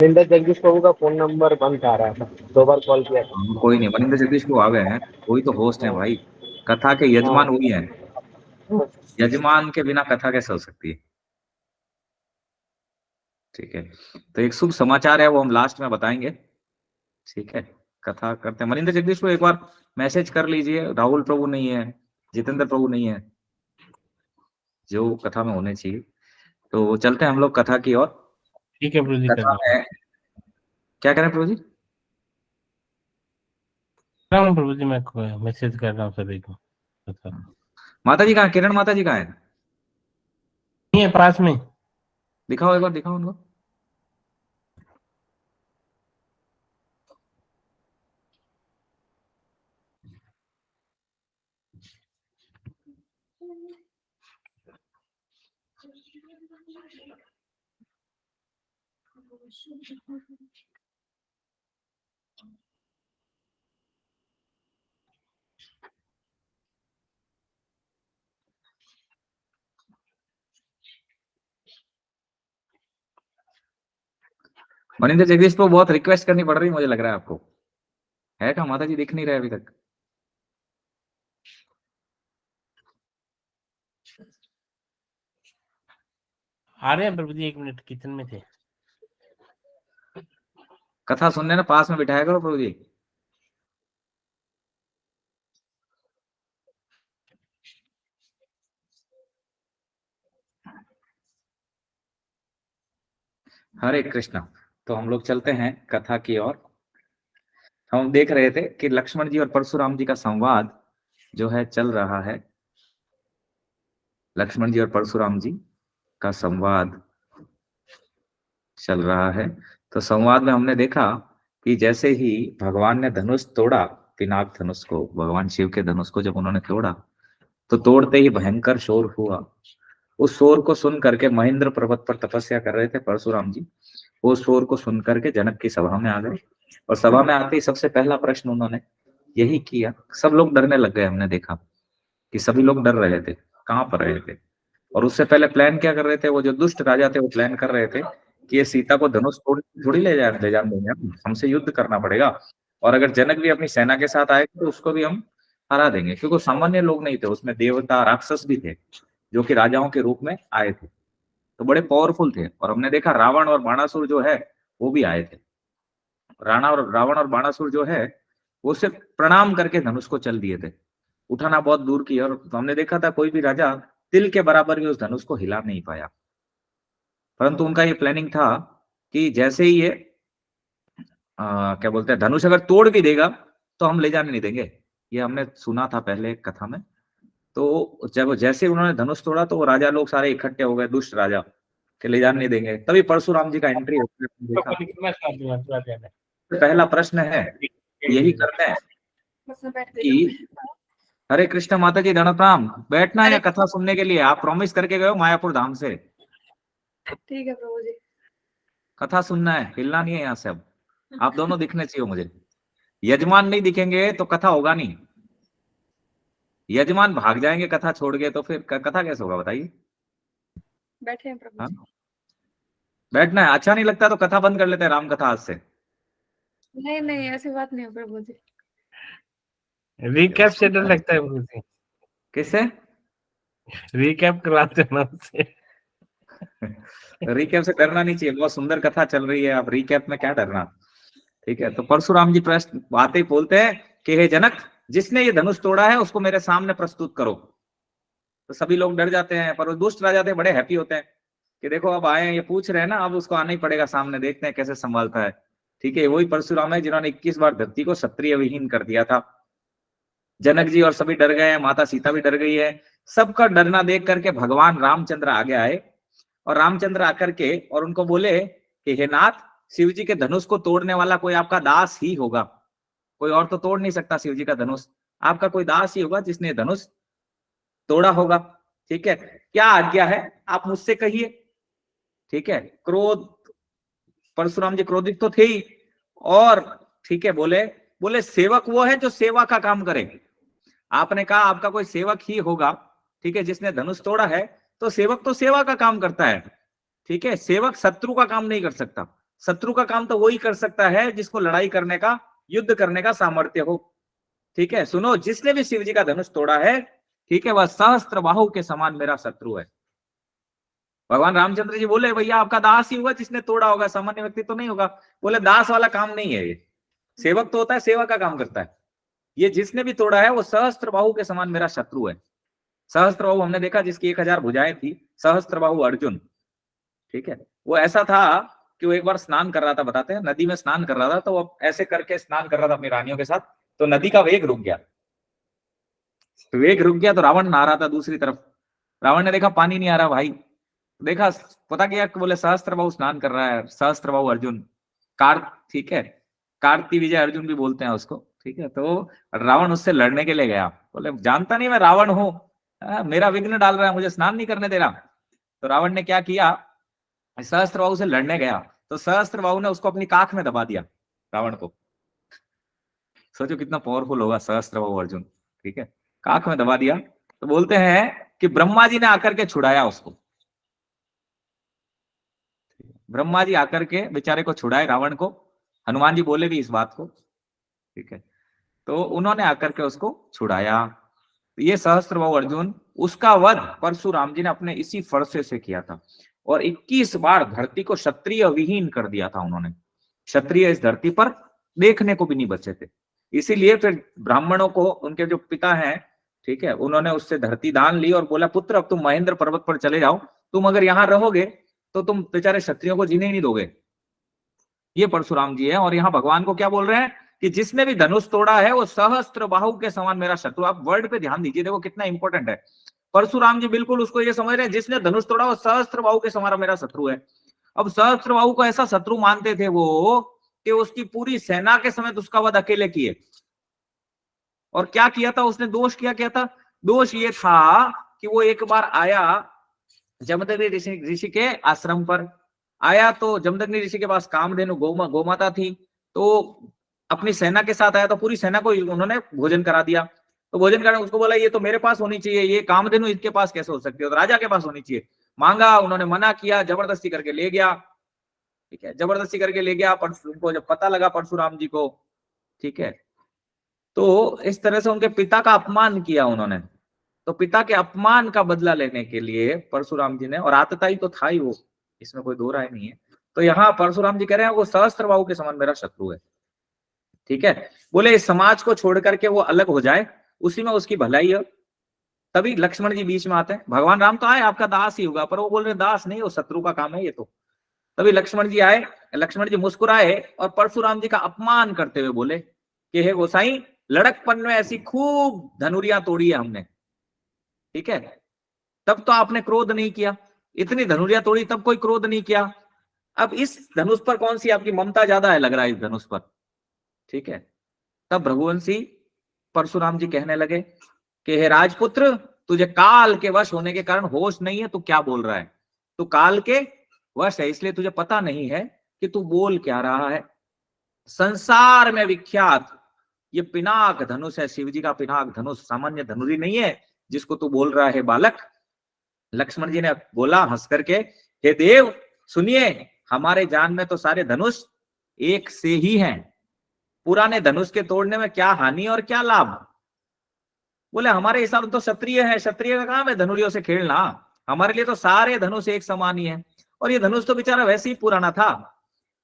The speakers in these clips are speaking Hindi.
मनिंदर जगदीश बाबू का फोन नंबर बंद आ रहा है, 2 बार कॉल किया था। कोई नहीं, मनिंदर जगदीश को आ गए हैं, वही तो होस्ट हैं भाई, कथा के यजमान वही हैं। यजमान के बिना कथा कैसे हो सकती है? ठीक है, तो एक शुभ समाचार है, वो हम लास्ट में बताएंगे। ठीक है, कथा करते हैं। मनिंदर जगदीश को एक बार मैसेज कर लीजिए, राहुल प्रभु नहीं है, जितेंद्र प्रभु नहीं है, जो कथा में होने चाहिए। तो चलते हैं हम लोग कथा की ओर। ठीक है प्रभु जी, कर कथा रहा में क्या करें प्रभु जी? हूँ प्रभु जी, मैं मैसेज कर रहा हूँ सभी को। अच्छा। माता जी कहाँ, किरण माता जी कहाँ है? नहीं है, पास में। दिखाओ एक बार, दिखाओ उनको। मनिंदर जगदीश को बहुत रिक्वेस्ट करनी पड़ रही है, मुझे लग रहा है आपको। है क्या माता जी? दिख नहीं रहे अभी तक। आ रहे हैं प्रभु जी, 1 मिनट, किचन में थे। कथा सुनने ना पास में बिठाया करो प्रभु जी। हरे कृष्णा। तो हम लोग चलते हैं कथा की ओर। हम देख रहे थे कि लक्ष्मण जी और परशुराम जी का संवाद जो है चल रहा है। लक्ष्मण जी और परशुराम जी का संवाद चल रहा है। तो संवाद में हमने देखा कि जैसे ही भगवान ने धनुष तोड़ा, पिनाक धनुष को, भगवान शिव के धनुष को जब उन्होंने तोड़ा, तो तोड़ते ही भयंकर शोर हुआ। उस शोर को सुन करके महेंद्र पर्वत पर तपस्या कर रहे थे परशुराम जी, वो शोर को सुन करके जनक की सभा में आ गए। और सभा में आते ही सबसे पहला प्रश्न उन्होंने यही किया। सब लोग डरने लग गए। हमने देखा कि सभी लोग डर रहे थे, कांप रहे थे। और उससे पहले प्लान क्या कर रहे थे? वो जो दुष्ट राजा थे वो प्लान कर रहे थे कि ये सीता को धनुष थोड़ी ले जाने देंगे, हमसे युद्ध करना पड़ेगा। और अगर जनक भी अपनी सेना के साथ आए तो उसको भी हम हरा देंगे, क्योंकि सामान्य लोग नहीं थे, उसमें देवता राक्षस भी थे जो कि राजाओं के रूप में आए थे, तो बड़े पावरफुल थे। और हमने देखा रावण और बाणासुर जो है वो भी आए थे। रावण और बाणासुर जो है वो सिर्फ प्रणाम करके धनुष को चल दिए थे, उठाना बहुत दूर की। और हमने देखा था कोई भी राजा तिल के बराबर भी उस धनुष को हिला नहीं पाया। परंतु उनका ये प्लानिंग था कि जैसे ही ये क्या बोलते हैं, धनुष अगर तोड़ भी देगा तो हम ले जाने नहीं देंगे। ये हमने सुना था पहले कथा में। तो जब जैसे उन्होंने धनुष तोड़ा तो वो राजा लोग सारे इकट्ठे हो गए, दुष्ट राजा, के ले जाने नहीं देंगे। तभी परशुराम जी का एंट्री होता है। देखा पहला प्रश्न है, यही करते हैं कि हरे कृष्ण माता जी धन प्रणाम। बैठना है या कथा सुनने के लिए? आप प्रॉमिस करके गए हो मायापुर धाम से। ठीक है प्रभु जी। कथा सुनना है, हिलना नहीं है यहाँ से। अब आप दोनों दिखने चाहिए मुझे। यजमान नहीं दिखेंगे तो कथा होगा नहीं। यजमान भाग जाएंगे कथा छोड़ के तो फिर कथा कैसे होगा बताइए? बैठे हैं प्रभु जी। बैठना है। अच्छा नहीं लगता तो कथा बंद कर लेते हैं राम कथा आज से। नहीं नहीं, ऐसी बात नहीं है प्रभु जी। रिकैप से डर लगता है प्रभु जी। किससे? रिकैप करवाते हैं उससे। रिकैप से डरना नहीं चाहिए, बहुत सुंदर कथा चल रही है, आप रिकैप में क्या डरना। ठीक है, तो परशुराम जी प्रश्न आते ही बोलते हैं कि हे जनक, जिसने ये धनुष तोड़ा है उसको मेरे सामने प्रस्तुत करो। तो सभी लोग डर जाते हैं, पर वो दुष्ट राजा थे बड़े हैप्पी होते हैं कि देखो अब आए, ये पूछ रहे हैं ना, अब उसको आना ही पड़ेगा सामने, देखते हैं कैसे संभालता है। ठीक है, वही परशुराम है जिन्होंने 21 बार धरती को क्षत्रिय विहीन कर दिया था। जनक जी और सभी डर गए हैं, माता सीता भी डर गई है। सबका डरना देख करके भगवान रामचंद्र आगे आए। और रामचंद्र आकर के और उनको बोले कि हे नाथ, शिव जी के धनुष को तोड़ने वाला कोई आपका दास ही होगा, कोई और तो तोड़ नहीं सकता शिव जी का धनुष। आपका कोई दास ही होगा जिसने धनुष तोड़ा होगा। ठीक है, क्या आज्ञा है आप मुझसे कहिए। ठीक है, क्रोध, परशुराम जी क्रोधित तो थे ही। और ठीक है, बोले बोले सेवक वो है जो सेवा का काम करे। आपने कहा आपका कोई सेवक ही होगा, ठीक है, जिसने धनुष तोड़ा है, तो सेवक तो सेवा का काम करता है। ठीक है, सेवक शत्रु का काम नहीं कर सकता। शत्रु का काम तो वही कर सकता है जिसको लड़ाई करने का, युद्ध करने का सामर्थ्य हो। ठीक है, सुनो, जिसने भी शिव जी का धनुष तोड़ा है, ठीक है, वह सहस्त्र बाहु के समान मेरा शत्रु है। भगवान रामचंद्र जी बोले भैया आपका दास ही होगा जिसने तोड़ा होगा, सामान्य व्यक्ति तो नहीं होगा। बोले दास वाला काम नहीं है ये, सेवक तो होता है, सेवा का काम करता है। ये जिसने भी तोड़ा है वो सहस्त्र बाहु के समान मेरा शत्रु है। सहस्त्र बाहु हमने देखा जिसकी 1000 भुजाएं थी, सहस्त्र बाहु अर्जुन। ठीक है, वो ऐसा था कि वो एक बार स्नान कर रहा था, बताते हैं नदी में स्नान कर रहा था, तो वो ऐसे करके स्नान कर रहा था अपनी रानियों के साथ, तो नदी का वेग रुक गया। तो वेग रुक गया तो रावण नहा रहा था दूसरी तरफ। रावण ने देखा पानी नहीं आ रहा भाई, देखा, पता क्या, बोले सहस्त्र बाहु स्नान कर रहा है, सहस्त्र बाहु अर्जुन, ठीक है, कार्ति विजय अर्जुन भी बोलते हैं उसको। ठीक है, तो रावण उससे लड़ने के लिए गया, बोले जानता नहीं मैं रावण हूं, मेरा विघ्न डाल रहा है, मुझे स्नान नहीं करने दे रहा। तो रावण ने क्या किया, सहस्त्र बाहु से लड़ने गया, तो सहस्त्र बाहु ने उसको अपनी काख में दबा दिया, रावण को। सोचो कितना पावरफुल होगा सहस्त्र बाहु अर्जुन। ठीक है, काख में दबा दिया। तो बोलते हैं कि ब्रह्मा जी ने आकर के छुड़ाया उसको, ब्रह्मा जी आकर के बेचारे को छुड़ाए रावण को, हनुमान जी बोले भी इस बात को। ठीक है, तो उन्होंने आकर के उसको छुड़ाया। ये सहस्त्रबाहु अर्जुन, उसका वध परशुराम जी ने अपने इसी फरसे से किया था, और 21 बार धरती को क्षत्रिय विहीन कर दिया था उन्होंने। क्षत्रिय इस धरती पर देखने को भी नहीं बचे थे। इसीलिए फिर ब्राह्मणों को, उनके जो पिता हैं, ठीक है, उन्होंने उससे धरती दान ली और बोला पुत्र अब तुम महेंद्र पर्वत पर चले जाओ, तुम अगर यहाँ रहोगे तो तुम बेचारे क्षत्रियों को जीने ही नहीं दोगे। ये परशुराम जी है, और यहाँ भगवान को क्या बोल रहे हैं कि जिसने भी धनुष तोड़ा है वो सहस्त्र बाहु के समान मेरा शत्रु। आप वर्ड पे ध्यान दीजिए, देखो कितना इंपॉर्टेंट है। परशुराम जी बिल्कुल उसको ये समझ रहे हैं, जिसने धनुष तोड़ा वो सहस्त्र बाहु के समान मेरा शत्रु है। अब सहस्त्र बाहु को ऐसा शत्रु मानते थे वो कि उसकी पूरी सेना के समेत उसका वध अकेले किए। और क्या किया था उसने, दोष क्या था, दोष ये था कि वो एक बार आया जमदग्नि ऋषि के आश्रम पर आया, तो जमदग्नि ऋषि के पास कामधेनु गोमाता थी, तो अपनी सेना के साथ आया, तो पूरी सेना को उन्होंने भोजन करा दिया। तो भोजन करने उसको बोला ये तो मेरे पास होनी चाहिए, ये कामधेनु इसके पास कैसे हो सकती है, तो राजा के पास होनी चाहिए। मांगा, उन्होंने मना किया, जबरदस्ती करके ले गया। ठीक है, जबरदस्ती करके ले गया। उनको जब पता लगा परशुराम जी को, ठीक है, तो इस तरह से उनके पिता का अपमान किया उन्होंने। तो पिता के अपमान का बदला लेने के लिए परशुराम जी ने, और आतताई तो था ही वो, इसमें कोई दो राय नहीं है। तो यहाँ परशुराम जी कह रहे हैं वो सहस्त्रबाहु के समान मेरा शत्रु है। ठीक है, बोले इस समाज को छोड़ करके वो अलग हो जाए, उसी में उसकी भलाई है। तभी लक्ष्मण जी बीच में आते हैं। भगवान राम तो आए आपका दास ही होगा, पर वो बोल रहे दास नहीं, वो शत्रु का काम है ये तो। तभी लक्ष्मण जी आए, लक्ष्मण जी मुस्कुराए और परशुराम जी का अपमान करते हुए बोले कि हे गोसाई, लड़कपन में ऐसी खूब धनुरियां तोड़ी है हमने, ठीक है, तब तो आपने क्रोध नहीं किया, इतनी धनुरियां तोड़ी तब कोई क्रोध नहीं किया, अब इस धनुष पर कौन सी आपकी ममता ज्यादा है लग रहा है इस धनुष पर। ठीक है, तब भृगुवंशी परशुराम जी कहने लगे कि हे राजपुत्र, तुझे काल के वश होने के कारण होश नहीं है, तू क्या बोल रहा है, तू काल के वश है, इसलिए तुझे पता नहीं है कि तू बोल क्या रहा है। संसार में विख्यात ये पिनाक धनुष है, शिवजी का पिनाक धनुष, सामान्य धनुरी नहीं है जिसको तू बोल रहा है बालक। लक्ष्मण जी ने बोला हंस करके, हे देव सुनिए, हमारे जान में तो सारे धनुष एक से ही हैं, पुराने धनुष के तोड़ने में क्या हानि और क्या लाभ। बोले हमारे हिसाब से तो क्षत्रिय है, क्षत्रिय का काम है धनुरियों से खेलना, हमारे लिए तो सारे धनुष एक समान ही है। और ये धनुष तो बेचारा वैसे ही पुराना था,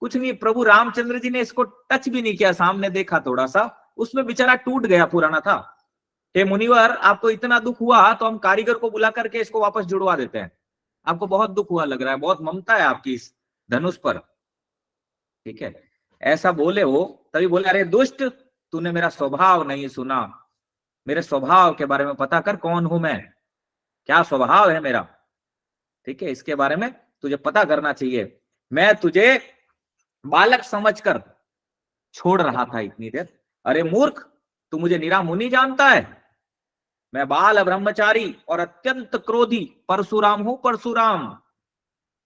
कुछ नहीं, प्रभु रामचंद्र जी ने इसको टच भी नहीं किया, सामने देखा थोड़ा सा, उसमें बेचारा टूट गया, पुराना था। हे मुनिवर, आपको इतना दुख हुआ तो हम कारीगर को बुला करके इसको वापस जुड़वा देते हैं, आपको बहुत दुख हुआ लग रहा है, बहुत ममता है आपकी इस धनुष पर। ठीक है, ऐसा बोले वो, तभी बोले अरे दुष्ट, तूने मेरा स्वभाव नहीं सुना, मेरे स्वभाव के बारे में पता कर, कौन हूं मैं, क्या स्वभाव है मेरा, ठीक है, इसके बारे में तुझे पता करना चाहिए। मैं तुझे बालक समझकर छोड़ रहा था इतनी देर, अरे मूर्ख, तू मुझे निरा मुनि जानता है, मैं बाल ब्रह्मचारी और अत्यंत क्रोधी परशुराम हूं, परशुराम,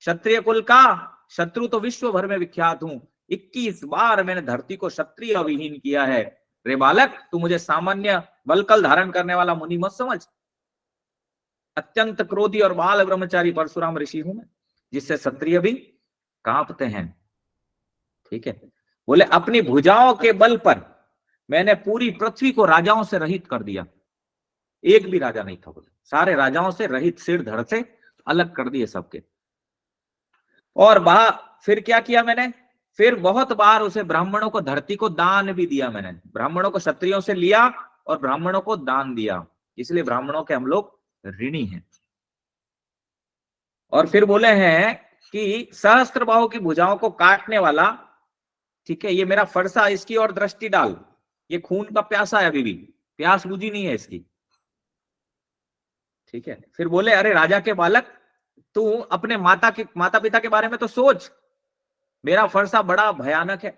क्षत्रिय कुल का शत्रु तो विश्व भर में विख्यात हूं, 21 बार मैंने धरती को क्षत्रिय विहीन किया है। रे बालक, तू मुझे सामान्य बलकल धारण करने वाला मुनि मत समझ, अत्यंत क्रोधी और बाल ब्रह्मचारी परशुराम ऋषि हूं मैं, जिससे क्षत्रिय भी कांपते हैं। ठीक है। बोले अपनी भुजाओं के बल पर मैंने पूरी पृथ्वी को राजाओं से रहित कर दिया, एक भी राजा नहीं था, बोले सारे राजाओं से रहित, सिर धड़ से अलग कर दिए सबके। और फिर क्या किया मैंने, फिर बहुत बार उसे ब्राह्मणों को धरती को दान भी दिया मैंने, ब्राह्मणों को क्षत्रियों से लिया और ब्राह्मणों को दान दिया, इसलिए ब्राह्मणों के हम लोग ऋणी हैं। और फिर बोले हैं कि सहस्त्र बाहु की भुजाओं को काटने वाला, ठीक है, ये मेरा फरसा, इसकी और दृष्टि डाल, ये खून का प्यासा है, अभी भी प्यास बुझी नहीं है इसकी, ठीक है। फिर बोले अरे राजा के बालक, तू अपने माता पिता के बारे में तो सोच, मेरा फरसा बड़ा भयानक है।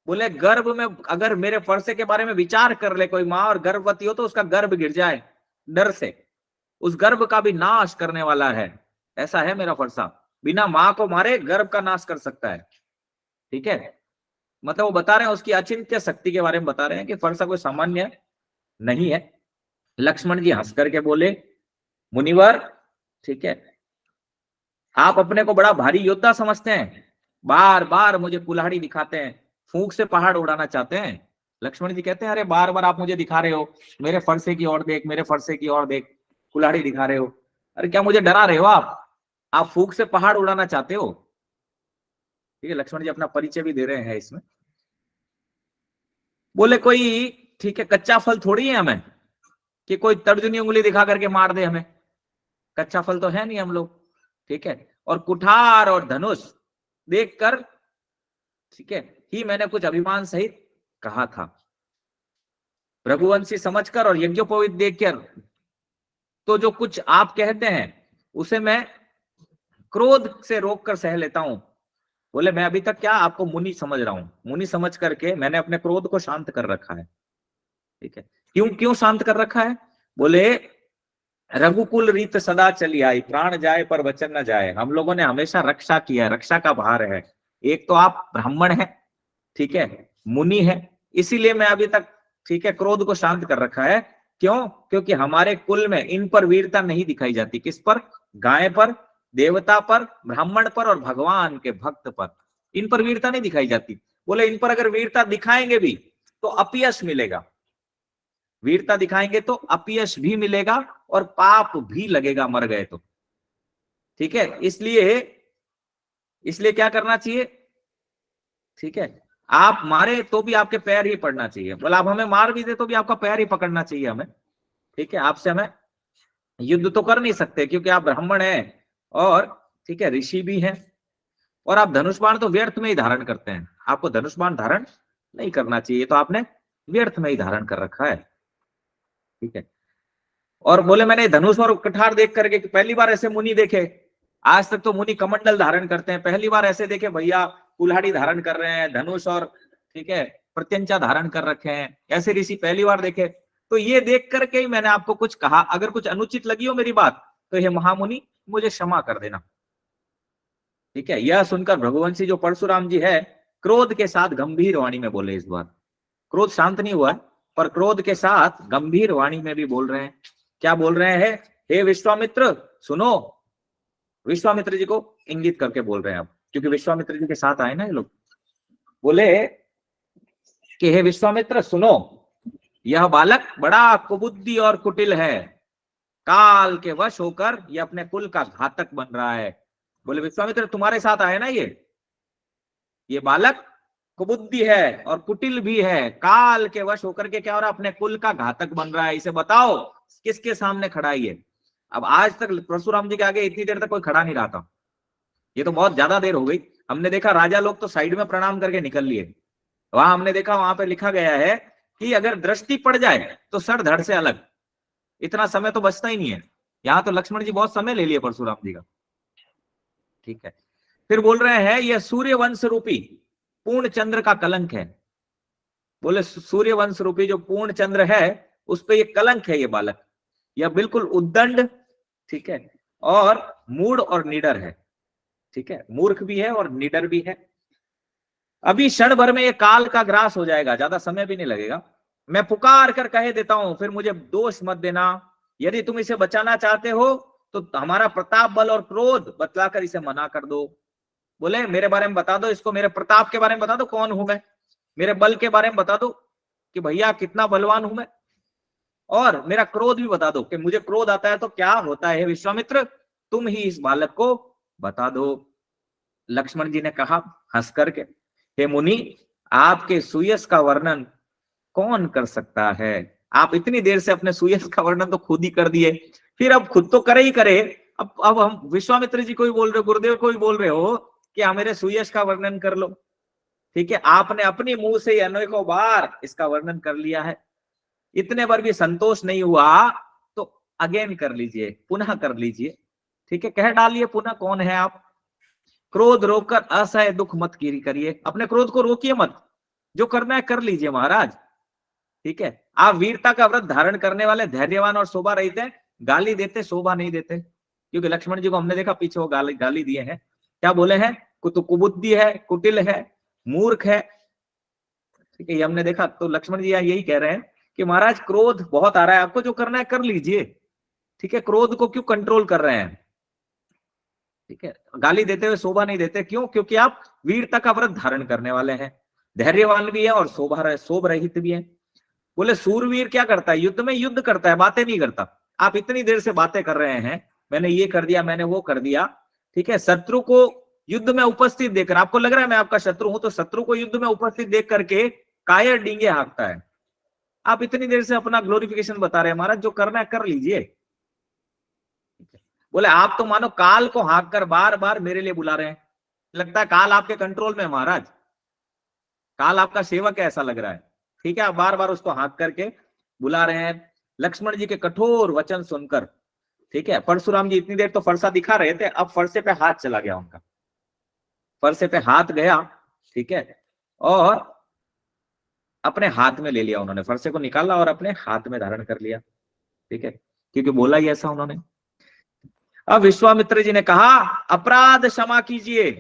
बोले गर्भ में अगर मेरे फरसे के बारे में विचार कर ले कोई माँ और गर्भवती हो तो उसका गर्भ गिर जाए डर से, उस गर्भ का भी नाश करने वाला है, ऐसा है मेरा फरसा, बिना माँ को मारे गर्भ का नाश कर सकता है, ठीक है। मतलब वो बता रहे हैं उसकी अचिंत्य शक्ति के बारे में बता रहे हैं कि फरसा कोई सामान्य नहीं है। लक्ष्मण जी हंस करके बोले मुनिवर, ठीक है, आप अपने को बड़ा भारी योद्धा समझते हैं, बार बार मुझे कुल्हाड़ी दिखाते हैं, फूंक से पहाड़ उड़ाना चाहते हैं। लक्ष्मण जी कहते हैं अरे बार बार आप मुझे दिखा रहे हो, मेरे फरसे की ओर देख, मेरे फरसे की ओर देख, कुल्हाड़ी दिखा रहे हो, अरे क्या मुझे डरा रहे हो आप फूंक से पहाड़ उड़ाना चाहते हो, ठीक है। लक्ष्मण जी अपना परिचय भी दे रहे हैं इसमें। बोले कोई, ठीक है, कच्चा फल थोड़ी है हमें कि कोई तर्जनी उंगली दिखा करके मार दे हमें, कच्चा फल तो है नहीं हम लोग, ठीक है। और कुठार और धनुष देखकर, ठीक है, ही मैंने कुछ अभिमान सहित कहा था, रघुवंशी समझकर और यज्ञोपवीत देखकर तो जो कुछ आप कहते हैं उसे मैं क्रोध से रोककर सह लेता हूं। बोले मैं अभी तक क्या आपको मुनि समझ रहा हूं, मुनि समझ करके मैंने अपने क्रोध को शांत कर रखा है, ठीक है। क्यों शांत कर रखा है, बोले रघुकुल रीत सदा चली आई, प्राण जाए पर वचन न जाए, हम लोगों ने हमेशा रक्षा किया, रक्षा का भार है। एक तो आप ब्राह्मण हैं, ठीक है, मुनि है, इसीलिए मैं अभी तक, ठीक है, क्रोध को शांत कर रखा है। क्यों, क्योंकि हमारे कुल में इन पर वीरता नहीं दिखाई जाती। किस पर, गाय पर, देवता पर, ब्राह्मण पर और भगवान के भक्त पर, इन पर वीरता नहीं दिखाई जाती। बोले इन पर अगर वीरता दिखाएंगे भी तो अपयश मिलेगा, वीरता दिखाएंगे तो अपयश भी मिलेगा और पाप भी लगेगा मर गए तो, ठीक है। इसलिए क्या करना चाहिए, ठीक है, आप मारे तो भी आपके पैर ही पड़ना चाहिए। बोला आप हमें मार भी दे तो भी आपका पैर ही पकड़ना चाहिए हमें, ठीक है। आपसे हमें युद्ध तो कर नहीं सकते क्योंकि आप ब्राह्मण हैं और, ठीक है, ऋषि भी हैं, और आप धनुष बाण तो व्यर्थ में ही धारण करते हैं, आपको धनुष बाण धारण नहीं करना चाहिए, तो आपने व्यर्थ में ही धारण कर रखा है, ठीक है। और बोले मैंने धनुष और कठार देख करके, पहली बार ऐसे मुनि देखे, आज तक तो मुनि कमंडल धारण करते हैं, पहली बार ऐसे देखे भैया कुल्हाड़ी धारण कर रहे हैं, धनुष और, ठीक है, प्रत्यंचा धारण कर रखे हैं, ऐसे ऋषि पहली बार देखे। तो ये देख करके ही मैंने आपको कुछ कहा, अगर कुछ अनुचित लगी हो मेरी बात तो ये महामुनि मुझे क्षमा कर देना, ठीक है। यह सुनकर भृगुवंशी जो परशुराम जी है क्रोध के साथ गंभीर वाणी में बोले, इस बार क्रोध शांत नहीं हुआ पर क्रोध के साथ गंभीर वाणी में भी बोल रहे हैं। क्या बोल रहे हैं, हे विश्वामित्र सुनो, विश्वामित्र जी को इंगित करके बोल रहे हैं आप, क्योंकि विश्वामित्र जी के साथ आए ना ये लोग। बोले कि हे विश्वामित्र सुनो, यह बालक बड़ा कुबुद्धि और कुटिल है, काल के वश होकर यह अपने कुल का घातक बन रहा है। बोले विश्वामित्र तुम्हारे साथ आए ना ये बालक कुबुद्धि है और कुटिल भी है, काल के वश होकर के क्या हो रहा है, अपने कुल का घातक बन रहा है, इसे बताओ किसके सामने खड़ा है ये। अब आज तक परशुराम जी के आगे इतनी देर तक कोई खड़ा नहीं रहा था, ये तो बहुत ज्यादा देर हो गई। हमने देखा राजा लोग तो साइड में प्रणाम करके निकल लिए, वहां हमने देखा वहां पे लिखा गया है कि अगर दृष्टि पड़ जाए तो सर धड़ से अलग, इतना समय तो बचता ही नहीं है। यहाँ तो लक्ष्मण जी बहुत समय ले लिए परशुराम जी का, ठीक है। फिर बोल रहे हैं यह सूर्य वंश रूपी पूर्ण चंद्र का कलंक है। बोले सूर्य वंश रूपी जो पूर्ण चंद्र है उस पे ये कलंक है, ये बालक, यह बिल्कुल उद्दंड, ठीक है, और मूढ़ और निडर है, ठीक है, मूर्ख भी है और निडर भी है। अभी क्षण भर में ये काल का ग्रास हो जाएगा, ज्यादा समय भी नहीं लगेगा। मैं पुकार कर कह देता हूं, फिर मुझे दोष मत देना। यदि तुम इसे बचाना चाहते हो तो हमारा प्रताप बल और क्रोध बतलाकर इसे मना कर दो। बोले मेरे बारे में बता दो इसको, मेरे प्रताप के बारे में बता दो कौन हूं मैं, मेरे बल के बारे में बता दो कि भैया कितना बलवान हूं मैं, और मेरा क्रोध भी बता दो कि मुझे क्रोध आता है तो क्या होता है। विश्वामित्र तुम ही इस बालक को बता दो। लक्ष्मण जी ने कहा हंस करके, हे मुनि आपके सुयश का वर्णन कौन कर सकता है। आप इतनी देर से अपने सुयश का वर्णन तो खुद ही कर दिए, फिर अब खुद तो करे ही करे, अब हम विश्वामित्र जी को ही बोल रहे हो, गुरुदेव को ही बोल रहे हो कि हाँ मेरे सुयश का वर्णन कर लो। ठीक है, आपने अपने मुंह से अनेकों बार इसका वर्णन कर लिया है, इतने बार भी संतोष नहीं हुआ तो अगेन कर लीजिए, पुनः कर लीजिए। ठीक है, कह डालिए पुनः कौन है आप। क्रोध रोककर असह्य दुख मत करिए, अपने क्रोध को रोकिए मत, जो करना है कर लीजिए महाराज। ठीक है, आप वीरता का व्रत धारण करने वाले धैर्यवान और शोभा रहित हैं, गाली देते शोभा नहीं देते। क्योंकि लक्ष्मण जी को हमने देखा पीछे वो गाली दिए हैं, क्या बोले हैं, कुबुद्धि है, कुटिल है, मूर्ख है। ठीक है, ये हमने देखा। तो लक्ष्मण जी यही कह रहे हैं कि महाराज क्रोध बहुत आ रहा है आपको, जो करना है कर लीजिए। ठीक है, क्रोध को क्यों कंट्रोल कर रहे हैं। ठीक है, गाली देते हुए शोभा नहीं देते, क्यों, क्योंकि आप वीरता का व्रत धारण करने वाले हैं, धैर्यवान भी है और शोभ रहित भी है। बोले सूरवीर क्या करता है, युद्ध में युद्ध करता है, बातें नहीं करता। आप इतनी देर से बातें कर रहे हैं, मैंने ये कर दिया, मैंने वो कर दिया। ठीक है, शत्रु को युद्ध में उपस्थित देखकर, आपको लग रहा है मैं आपका शत्रु हूं, तो शत्रु को युद्ध में उपस्थित देख करके कायर डींगे हाँकता है। आप इतनी देर से अपना ग्लोरिफिकेशन बता रहे हैं महाराज, जो करना है कर लीजिए। बोले आप तो मानो काल को हाँक कर बार बार मेरे लिए बुला रहे हैं, लगता है काल आपके कंट्रोल में है महाराज, काल आपका सेवक है ऐसा लग रहा है। ठीक है, आप बार बार उसको हाँक करके बुला रहे हैं। लक्ष्मण जी के कठोर वचन सुनकर, ठीक है, परशुराम जी इतनी देर तो फरसा दिखा रहे थे, अब फरसे पे हाथ चला गया उनका, फरसे पे हाथ गया। ठीक है, और अपने हाथ में ले लिया उन्होंने, फरसे को निकाला और अपने हाथ में धारण कर लिया। ठीक है, क्योंकि बोला ही ऐसा उन्होंने। अब विश्वामित्र जी ने कहा अपराध क्षमा कीजिए।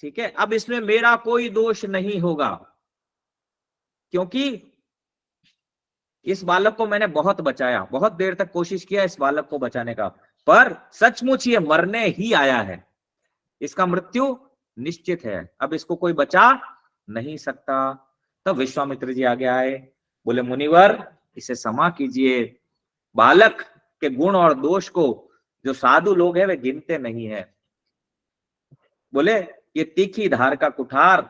ठीक है, अब इसमें मेरा कोई दोष नहीं होगा, क्योंकि इस बालक को मैंने बहुत बचाया, बहुत देर तक कोशिश किया इस बालक को बचाने का, पर सचमुच ये मरने ही आया है, इसका मृत्यु निश्चित है, अब इसको कोई बचा नहीं सकता। तब विश्वामित्र जी आगे आए, बोले मुनिवर इसे क्षमा कीजिए, बालक के गुण और दोष को जो साधु लोग हैं वे गिनते नहीं है। बोले ये तीखी धार का कुठार,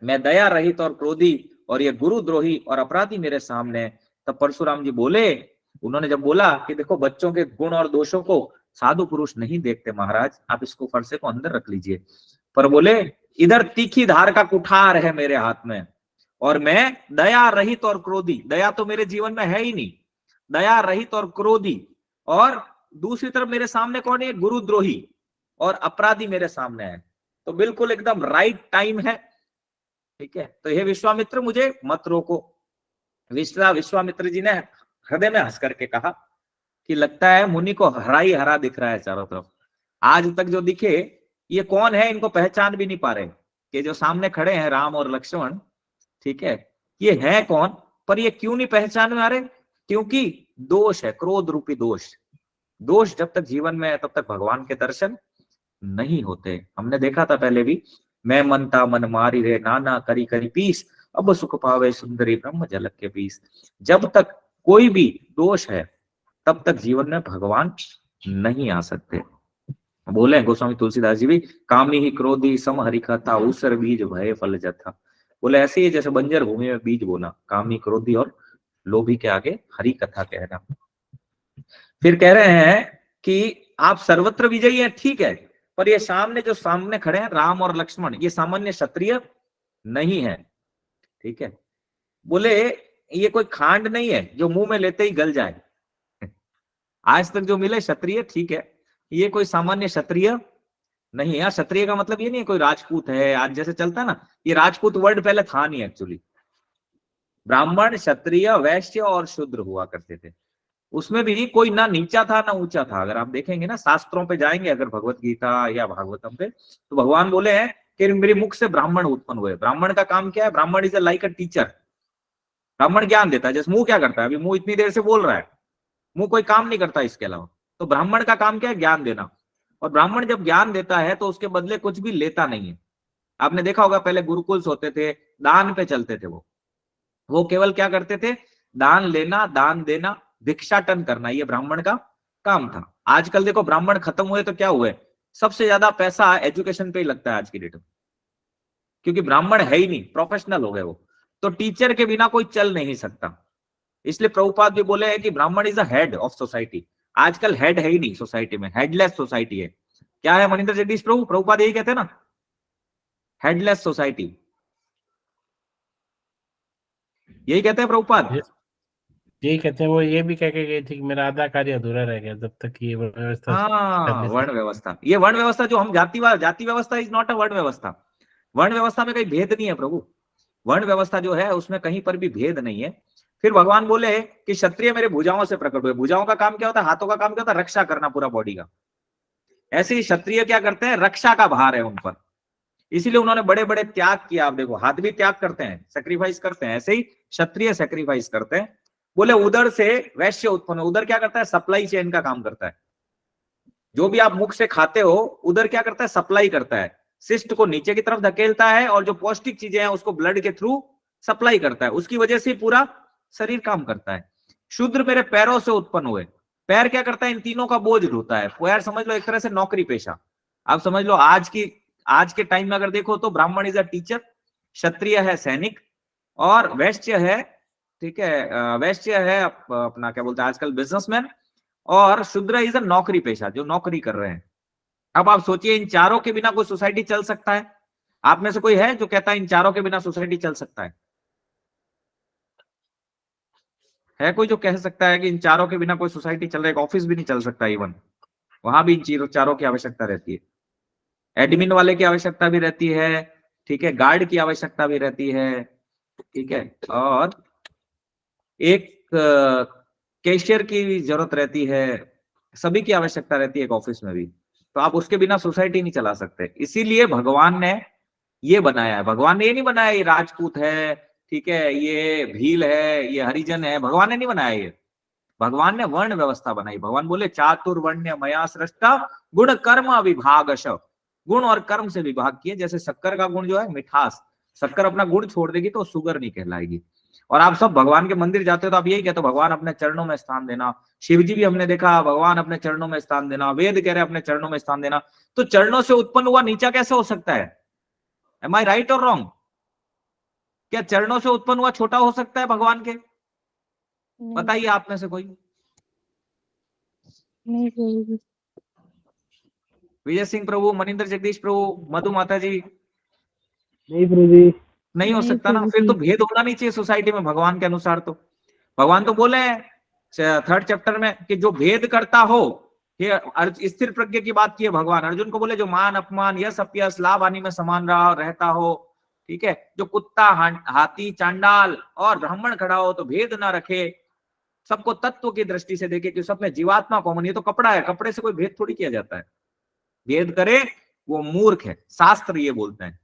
मैं दया रहित और क्रोधी, और ये गुरुद्रोही और अपराधी मेरे सामने। तब परशुराम जी बोले, उन्होंने जब बोला कि देखो बच्चों के गुण और दोषों को साधु पुरुष नहीं देखते महाराज, आप इसको फरसे को अंदर रख लीजिए। पर बोले इधर तीखी धार का कुठार है मेरे हाथ में, और मैं दया रहित और क्रोधी, दया तो मेरे जीवन में है ही नहीं, दया रहित और क्रोधी, और दूसरी तरफ मेरे सामने कौन है, गुरुद्रोही और अपराधी मेरे सामने है। तो बिल्कुल एकदम राइट टाइम है। ठीक है, तो ये विश्वामित्र मुझे मत रोको। विश्वामित्र जी ने हृदय में हंस करके कहा कि लगता है मुनि को हरा ही हरा दिख रहा है चारों तरफ, आज तक जो दिखे ये कौन है इनको पहचान भी नहीं पा रहे कि जो सामने खड़े हैं राम और लक्ष्मण, ठीक है, ये है कौन। पर ये क्यों नहीं पहचान में आ रहे, क्योंकि दोष है, क्रोध रूपी दोष। दोष जब तक जीवन में है तब तक भगवान के दर्शन नहीं होते। हमने देखा था पहले भी, मैं मनता मन मारी रे नाना करी करी पीस, अब सुख पावे सुंदरी ब्रह्म जलक के पीस। जब तक कोई भी दोष है तब तक जीवन में भगवान नहीं आ सकते। बोले गोस्वामी तुलसीदास जी भी, कामी ही क्रोधी सम हरि कथा, उसर बीज भय फल जथा। बोले ऐसे ही जैसे बंजर भूमि में बीज बोना, कामी क्रोधी और लोभी के आगे हरि कथा कहना। फिर कह रहे हैं कि आप सर्वत्र विजयी हैं, ठीक है, पर ये सामने जो सामने खड़े हैं राम और लक्ष्मण, ये सामान्य क्षत्रिय नहीं है। ठीक है, बोले ये कोई खांड नहीं है जो मुंह में लेते ही गल जाए। आज तक जो मिले क्षत्रिय, ठीक है, ये कोई सामान्य क्षत्रिय नहीं है। क्षत्रिय का मतलब ये नहीं है कोई राजपूत है, आज जैसे चलता है ना, ये राजपूत वर्ड पहले था नहीं एक्चुअली। ब्राह्मण, क्षत्रिय, वैश्य और शूद्र हुआ करते थे। उसमें भी कोई ना नीचा था ना ऊंचा था। अगर आप देखेंगे ना, शास्त्रों पे जाएंगे अगर, भगवत गीता या भागवतम पे, तो भगवान बोले हैं कि मेरे मुख से ब्राह्मण उत्पन्न हुए। ब्राह्मण का काम क्या है, ब्राह्मण इज लाइक अ टीचर, ब्राह्मण ज्ञान देता है। जैसे मुंह क्या करता है, अभी मुंह इतनी देर से बोल रहा है, मुंह कोई काम नहीं करता इसके अलावा, तो ब्राह्मण का काम क्या है, ज्ञान देना। और ब्राह्मण जब ज्ञान देता है तो उसके बदले कुछ भी लेता नहीं है। आपने देखा होगा पहले गुरुकुल्स होते थे, दान पे चलते थे, वो केवल क्या करते थे, दान लेना, दान देना, भिक्षाटन करना, ये ब्राह्मण का काम था। आजकल देखो ब्राह्मण खत्म हुए तो क्या हुए, सबसे ज्यादा पैसा एजुकेशन पे ही लगता है आज की डेट में, क्योंकि ब्राह्मण है ही नहीं, प्रोफेशनल हो गए वो। तो टीचर के बिना कोई चल नहीं सकता। इसलिए प्रभुपाद भी बोले हैं कि ब्राह्मण is a head of society. आजकल हेड है ही नहीं सोसाइटी में, हेडलेस सोसाइटी है। क्या है मनिंदर जगदीश प्रभु, प्रभुपाद यही कहते हैं ना, हेडलेस सोसाइटी, यही कहते हैं प्रभुपाद। यही कहते हैं। वो ये भी कह के गए थे कि मेरा आधा कार्य अधूरा रह गया जब तक ये व्यवस्था हाँ, establish वर्ण व्यवस्था, ये वर्ण व्यवस्था जो हम जाति व्यवस्था इज नॉट अ वर्ण व्यवस्था। वर्ण व्यवस्था में कहीं भेद नहीं है प्रभु, वर्ण व्यवस्था जो है उसमें कहीं पर भी भेद नहीं है। फिर भगवान बोले कि क्षत्रिय मेरे भुजाओं से प्रकट हुए। भुजाओं का काम क्या होता है, हाथों का काम क्या होता है, रक्षा करना पूरा बॉडी का। ऐसे ही क्षत्रिय क्या करते हैं, रक्षा का भार है उन पर, इसीलिए उन्होंने बड़े बड़े त्याग किया। आप देखो हाथ भी त्याग करते हैं, सेक्रीफाइस करते हैं, ऐसे ही क्षत्रिय सेक्रीफाइस करते हैं। बोले उदर से वैश्य उत्पन्न, उदर क्या करता है, सप्लाई चेन का काम करता है। जो भी आप मुख से खाते हो, उदर क्या करता है, सप्लाई करता है, सिस्ट को नीचे की तरफ धकेलता है और जो पौष्टिक चीजें हैं उसको ब्लड के थ्रू सप्लाई करता है। उसकी वजह से पूरा शरीर काम करता है। शूद्र मेरे पैरों से उत्पन्न हुए। पैर क्या करता है, इन तीनों का बोझ ढोता है। पैर समझ लो एक तरह से नौकरी पेशा। आप समझ लो आज के टाइम में अगर देखो तो ब्राह्मण इज अ टीचर, क्षत्रिय है सैनिक, और वैश्य है, ठीक है, वैश्य है अपना क्या बोलते हैं आजकल बिजनेसमैन, और शूद्र इज अ नौकरी पेशा, जो नौकरी कर रहे हैं। अब आप सोचिए इन चारों के बिना कोई सोसाइटी चल सकता है? आप में से कोई है जो कहता है इन चारों के बिना सोसाइटी चल सकता है कोई जो कह सकता है कि इन चारों के बिना कोई सोसाइटी चल रहा है? ऑफिस भी नहीं चल सकता, इवन वहां भी इन चारों की आवश्यकता रहती है। एडमिन वाले की आवश्यकता भी रहती है, ठीक है, गार्ड की आवश्यकता भी रहती है, ठीक है, और एक कैशियर की भी जरूरत रहती है, सभी की आवश्यकता रहती है एक ऑफिस में भी। तो आप उसके बिना सोसाइटी नहीं चला सकते। इसीलिए भगवान ने ये बनाया है। भगवान ने ये नहीं बनाया ये राजपूत है, ठीक है, ये भील है, ये हरिजन है, भगवान ने नहीं बनाया ये। भगवान ने वर्ण व्यवस्था बनाई। भगवान बोले चातुर्वण्य मया सृष्टा गुण कर्म विभागश, गुण और कर्म से विभाग किए। जैसे शक्कर का गुण जो है मिठास, शक्कर अपना गुण छोड़ देगी तो शुगर नहीं कहलाएगी। और आप सब भगवान के मंदिर जाते हो तो आप यही कहते हो भगवान अपने चरणों में स्थान देना। शिव जी भी हमने देखा भगवान अपने चरणों में स्थान देना, वेद कह रहे अपने चरणों में स्थान देना। तो चरणों से उत्पन्न हुआ नीचा कैसे हो सकता है? एम आई राइट और रॉन्ग? क्या चरणों से उत्पन्न हुआ छोटा हो सकता है भगवान के? बताइए आप में से कोई। नहीं विजय सिंह प्रभु, मनिंदर जगदीश प्रभु, मधु माता जी, नहीं प्रभु जी। नहीं हो सकता ना। फिर तो भेद होना नहीं चाहिए सोसाइटी में भगवान के अनुसार। तो भगवान तो बोले थर्ड चैप्टर में कि जो भेद करता हो, ये स्थिर प्रज्ञ की बात की है भगवान। अर्जुन को बोले जो मान अपमान यश अपयश लाभ हानि में समान रहता हो, ठीक है, जो कुत्ता हाथी चांडाल और ब्राह्मण खड़ा हो तो भेद ना रखे, सबको तत्व की दृष्टि से देखे कि सब में जीवात्मा कॉमन। ये तो कपड़ा है, कपड़े से कोई भेद थोड़ी किया जाता है। भेद करे वो मूर्ख है, शास्त्र ये बोलते हैं,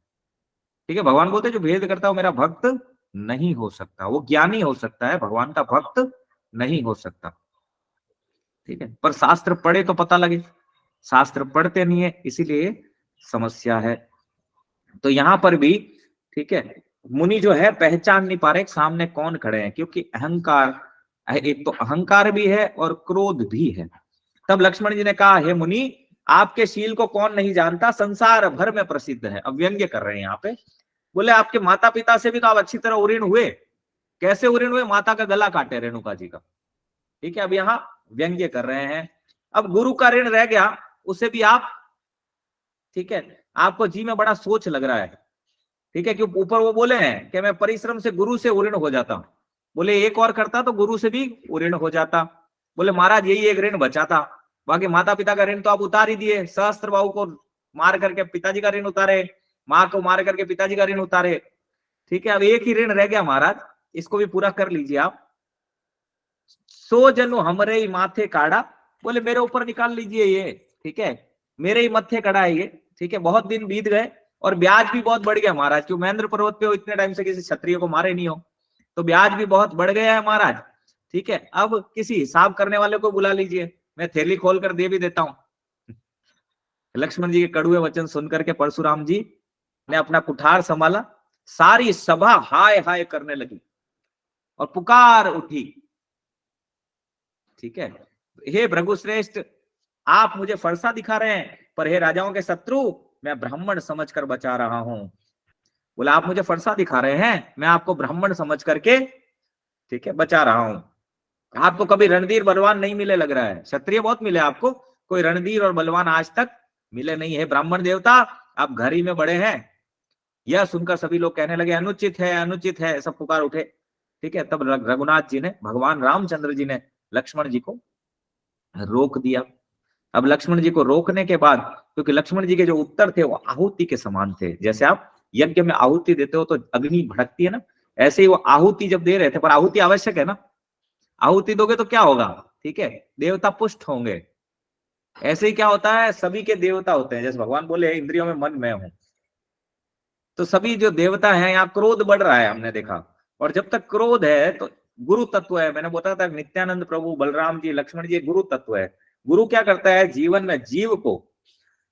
ठीक है। भगवान बोलते हैं जो भेद करता है वो मेरा भक्त नहीं हो सकता। वो ज्ञानी हो सकता है, भगवान का भक्त नहीं हो सकता, ठीक है। पर शास्त्र पढ़े तो पता लगे, शास्त्र पढ़ते नहीं है, इसीलिए समस्या है। तो यहां पर भी, ठीक है, मुनि जो है पहचान नहीं पा रहे सामने कौन खड़े हैं, क्योंकि अहंकार, एक तो अहंकार भी है और क्रोध भी है। तब लक्ष्मण जी ने कहा हे मुनि आपके शील को कौन नहीं जानता, संसार भर में प्रसिद्ध है। अब व्यंग्य कर रहे हैं यहाँ पे। बोले आपके माता पिता से भी तो आप अच्छी तरह उऋण हुए। कैसे उऋण हुए? माता का गला काटे रेणुका जी का, ठीक है। अब यहाँ व्यंग्य कर रहे हैं। अब गुरु का ऋण रह गया, उसे भी आप, ठीक है, आपको जी में बड़ा सोच लग रहा है, ठीक है, क्यों ऊपर वो बोले हैं कि मैं परिश्रम से गुरु से उऋण हो जाता हूं। बोले एक और करता तो गुरु से भी उऋण हो जाता। बोले महाराज यही एक ऋण बचा था, बाकी माता पिता का ऋण तो आप उतार ही दिए। सहस्त्र बाहु को मार करके पिताजी का ऋण उतारे, माँ को मार करके पिताजी का ऋण उतारे, ठीक है। अब एक ही ऋण रह गया महाराज, इसको भी पूरा कर लीजिए आप। सो जनु हमरे ही माथे काढ़ा, बोले मेरे ऊपर निकाल लीजिए ये, ठीक है, मेरे ही मत्थे कड़ा है ये, ठीक है। बहुत दिन बीत गए और ब्याज भी बहुत बढ़ गया महाराज, क्यों महेंद्र पर्वत पे हो इतने टाइम से किसी क्षत्रिय को मारे नहीं हो, तो ब्याज भी बहुत बढ़ गया है महाराज, ठीक है। अब किसी हिसाब करने वाले को बुला लीजिए, मैं थैली खोल कर दे भी देता हूं। लक्ष्मण जी के कड़ुए वचन सुनकर के परशुराम जी ने अपना कुठार संभाला, सारी सभा हाय हाय करने लगी और पुकार उठी। ठीक है, हे भृगुश्रेष्ठ, आप मुझे फरसा दिखा रहे हैं, पर हे राजाओं के शत्रु, मैं ब्राह्मण समझकर बचा रहा हूं। बोला आप मुझे फरसा दिखा रहे हैं, मैं आपको ब्राह्मण समझ करके, ठीक है, बचा रहा हूं। आपको कभी रणधीर बलवान नहीं मिले लग रहा है, क्षत्रिय बहुत मिले आपको, कोई रणधीर और बलवान आज तक मिले नहीं है। ब्राह्मण देवता आप घर ही में बड़े हैं। यह सुनकर सभी लोग कहने लगे अनुचित है, अनुचित है, सब पुकार उठे। ठीक है, तब रघुनाथ जी ने, भगवान रामचंद्र जी ने लक्ष्मण जी को रोक दिया। अब लक्ष्मण जी को रोकने के बाद, क्योंकि लक्ष्मण जी के जो उत्तर थे वो आहुति के समान थे, जैसे आप यज्ञ में आहुति देते हो तो अग्नि भड़कती है ना, ऐसे ही वो आहुति जब दे रहे थे, पर आहुति आवश्यक है ना, आहुति दोगे तो क्या होगा, ठीक है, देवता पुष्ट होंगे। ऐसे ही क्या होता है, सभी के देवता होते हैं, जैसे भगवान बोले इंद्रियों में मन मैं हूं, तो सभी जो देवता हैं, यहाँ क्रोध बढ़ रहा है हमने देखा, और जब तक क्रोध है तो गुरु तत्व है, मैंने बताया था नित्यानंद प्रभु, बलराम जी, लक्ष्मण जी गुरु तत्व है। गुरु क्या करता है जीवन में जीव को,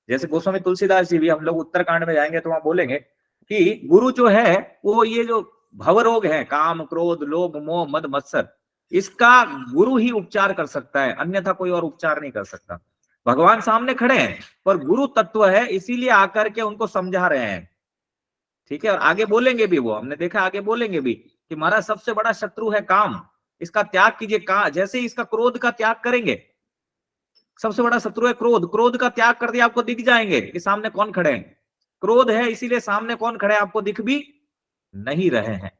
जैसे गोस्वामी तुलसीदास जी भी, हम लोग उत्तरकांड में जाएंगे तो वहां बोलेंगे कि गुरु जो है वो ये जो भव रोग है, काम क्रोध लोभ मोह मद मत्सर, इसका गुरु ही उपचार कर सकता है, अन्यथा कोई और उपचार नहीं कर सकता। भगवान सामने खड़े हैं पर गुरु तत्व है, इसीलिए आकर के उनको समझा रहे हैं। ठीक है, और आगे बोलेंगे भी, वो हमने देखा आगे बोलेंगे भी कि महाराज सबसे बड़ा शत्रु है काम, इसका त्याग कीजिए। जैसे ही इसका क्रोध का त्याग करेंगे, सबसे बड़ा शत्रु है क्रोध, क्रोध का त्याग कर दिया आपको दिख जाएंगे कि सामने कौन खड़े हैं। क्रोध है इसीलिए सामने कौन खड़े हैं आपको दिख भी नहीं रहे हैं।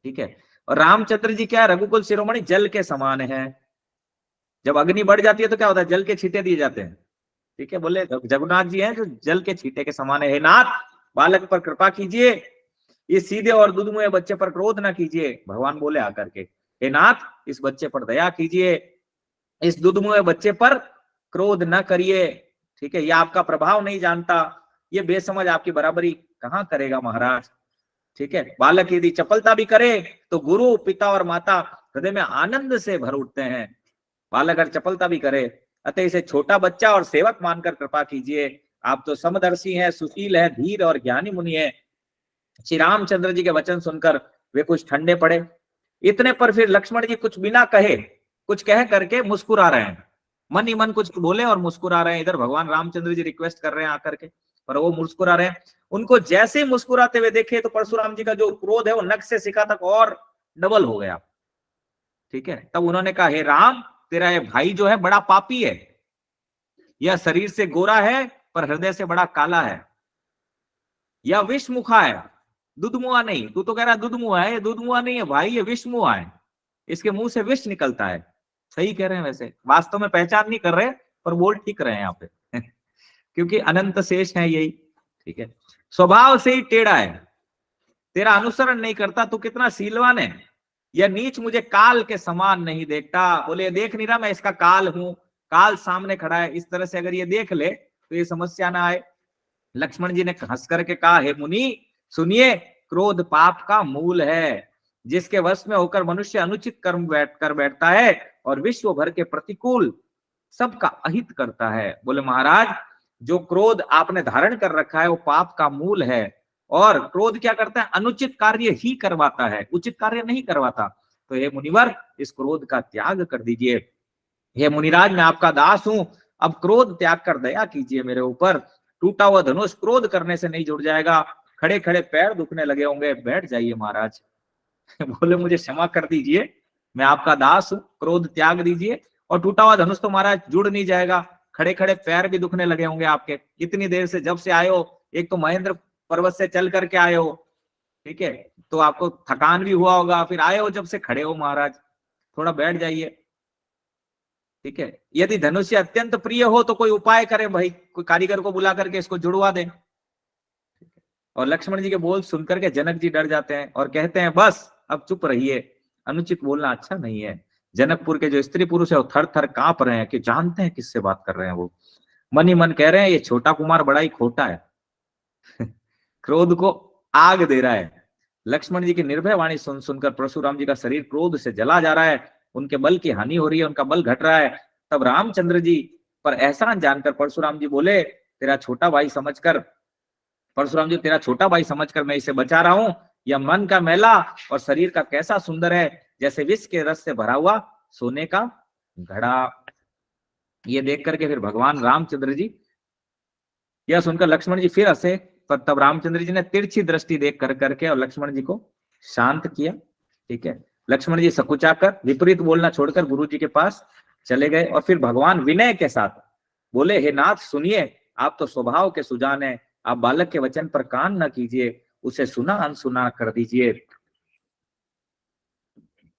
ठीक है, और रामचंद्र जी क्या, रघुकुल शिरोमणि जल के समान है। जब अग्नि बढ़ जाती है तो क्या होता है, जल के छींटे दिए जाते हैं। ठीक है, बोले जगन्नाथ जी हैं जो जल के छींटे के समान है। हे नाथ, बालक पर कृपा कीजिए, ये सीधे और दुधमुए बच्चे पर क्रोध ना कीजिए। भगवान बोले आकर के, हे नाथ, इस बच्चे पर दया कीजिए, इस दुधमुए बच्चे पर क्रोध न करिए। ठीक है, ये आपका प्रभाव नहीं जानता, ये बेसमझ आपकी बराबरी कहां करेगा महाराज। ठीक है, बालक यदि चपलता भी करे तो गुरु पिता और माता हृदय में आनंद से भर उठते हैं। बालक अगर चपलता भी करे, अतः इसे छोटा बच्चा और सेवक मानकर कृपा कीजिए। आप तो समदर्शी हैं, सुशील हैं, धीर और ज्ञानी मुनि हैं। श्री रामचंद्र जी के वचन सुनकर वे कुछ ठंडे पड़े। इतने पर फिर लक्ष्मण जी कुछ बिना कहे, कुछ कह करके मुस्कुरा रहे हैं, मन ही मन कुछ बोले और मुस्कुरा रहे हैं। इधर भगवान रामचंद्र जी रिक्वेस्ट कर रहे हैं आकर के, पर वो मुस्कुरा रहे हैं। उनको जैसे ही मुस्कुराते हुए देखे तो परशुराम जी का जो क्रोध है वो नख से शिखा तक और डबल हो गया। ठीक है, तब उन्होंने कहा, हे राम, तेरा ये भाई जो है बड़ा पापी है, यह शरीर से गोरा है पर हृदय से बड़ा काला है, यह विषमुखा है, दुधमुआ नहीं। तू तो कह रहा दुधमुआ है, ये दुधमुआ नहीं है भाई, ये विषमुआ है, इसके मुंह से विष निकलता है। सही कह रहे हैं, वैसे वास्तव में पहचान नहीं कर रहे पर बोल ठीक रहे हैं यहाँ पे क्योंकि अनंत शेष है यही। ठीक है, स्वभाव से ही टेढ़ा है, तेरा अनुसरण नहीं करता, तू कितना सीलवान है। यह नीच मुझे काल के समान नहीं देखता। बोले देख नहीं रहा मैं इसका काल हूं, काल सामने खड़ा है। इस तरह से अगर ये देख ले तो ये समस्या ना आए। लक्ष्मण जी ने हंस करके कहा, हे मुनि सुनिए, क्रोध पाप का मूल है, जिसके वश में होकर मनुष्य अनुचित कर्म कर बैठता है और विश्व भर के प्रतिकूल सबका अहित करता है। बोले महाराज, जो क्रोध आपने धारण कर रखा है वो पाप का मूल है, और क्रोध क्या करता है, अनुचित कार्य ही करवाता है, उचित कार्य नहीं करवाता। तो हे मुनिवर, इस क्रोध का त्याग कर दीजिए। हे मुनिराज, मैं आपका दास हूं, अब क्रोध त्याग कर दया कीजिए मेरे ऊपर। टूटा हुआ धनुष क्रोध करने से नहीं जुड़ जाएगा। खड़े खड़े पैर दुखने लगे होंगे, बैठ जाइए महाराज बोले मुझे क्षमा कर दीजिए, मैं आपका दास हूं, क्रोध त्याग दीजिए। और टूटा हुआ धनुष तो महाराज जुड़ नहीं जाएगा, खड़े खड़े पैर भी दुखने लगे होंगे आपके, इतनी देर से जब से आए हो, एक तो महेंद्र पर्वत से चल करके आए हो, ठीक है, तो आपको थकान भी हुआ होगा, फिर आए हो जब से खड़े हो महाराज, थोड़ा बैठ जाइए। ठीक है, यदि धनुष्य अत्यंत प्रिय हो तो कोई उपाय करे भाई, कोई कारीगर को बुला करके इसको जुड़वा दे। और लक्ष्मण जी के बोल सुनकर के जनक जी डर जाते हैं और कहते हैं बस अब चुप रहिए, अनुचित बोलना अच्छा नहीं है। जनकपुर के जो स्त्री पुरुष है वो थर थर कांप रहे हैं कि जानते हैं किससे बात कर रहे हैं। वो मन ही मन कह रहे हैं ये छोटा कुमार बड़ा ही खोटा है क्रोध को आग दे रहा है। लक्ष्मण जी की निर्भय वाणी सुनकर परशुराम जी का शरीर क्रोध से जला जा रहा है, उनके बल की हानि हो रही है, उनका बल घट रहा है। तब रामचंद्र जी पर एहसान जानकर परशुराम जी बोले, तेरा छोटा भाई समझकर, परशुराम जी तेरा छोटा भाई समझकर मैं इसे बचा रहा हूं। यह मन का मैला और शरीर का कैसा सुंदर है, जैसे विष के रस से भरा हुआ सोने का घड़ा। ये देख करके फिर भगवान रामचंद्र जी, यह सुनकर लक्ष्मण जी फिर हंसे, पर तब रामचंद्र जी ने तिरछी दृष्टि देख कर करके और लक्ष्मण जी को शांत किया। ठीक है, लक्ष्मण जी सकुचाकर विपरीत बोलना छोड़कर गुरु जी के पास चले गए और फिर भगवान विनय के साथ बोले, हे नाथ सुनिए, आप तो स्वभाव के सुजान है, आप बालक के वचन पर कान न कीजिए, उसे सुना अनसुना कर दीजिए।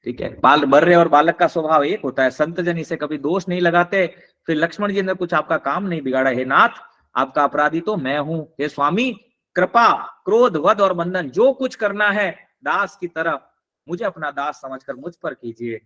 ठीक है, बाल बर्रे और बालक का स्वभाव एक होता है, संत जन इसे कभी दोष नहीं लगाते। फिर लक्ष्मण जी ने कुछ आपका काम नहीं बिगाड़ा, हे नाथ आपका अपराधी तो मैं हूं, हे स्वामी कृपा क्रोध वध और बंधन जो कुछ करना है दास की तरह मुझे अपना दास समझकर मुझ पर कीजिए।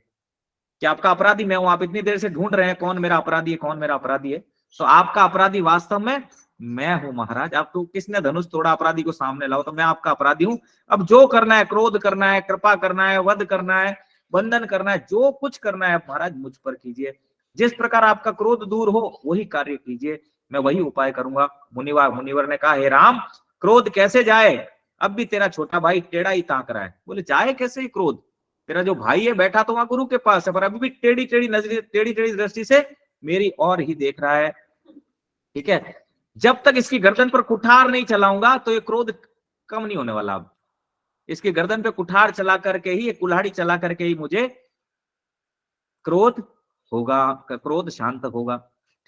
कि आपका अपराधी मैं हूं, आप इतनी देर से ढूंढ रहे हैं कौन मेरा अपराधी है, कौन मेरा अपराधी है, तो आपका अपराधी वास्तव में मैं हूं महाराज। आप तो किसने धनुष तोड़ा, अपराधी को सामने लाओ, तो मैं आपका अपराधी हूं। अब जो करना है, क्रोध करना है, कृपा करना है, वध करना है, बंधन करना है, जो कुछ करना है महाराज मुझ पर कीजिए। जिस प्रकार आपका क्रोध दूर हो वही कार्य कीजिए, मैं वही उपाय करूंगा। मुनिवर ने कहा, हे राम क्रोध कैसे जाए, अब भी तेरा छोटा भाई टेढ़ा ही ताक रहा है। बोले जाए कैसे ही क्रोध, तेरा जो भाई है बैठा तो वहां गुरु के पास है, पर अभी भी टेढ़ी टेढ़ी नजर, टेढ़ी टेढ़ी दृष्टि से मेरी ओर ही देख रहा है। ठीक है, जब तक इसकी गर्दन पर कुठार नहीं चलाऊंगा तो ये क्रोध कम नहीं होने वाला। अब इसकी गर्दन पे कुठार चला करके ही, कुल्हाड़ी चला करके ही मुझे क्रोध होगा, क्रोध शांत होगा।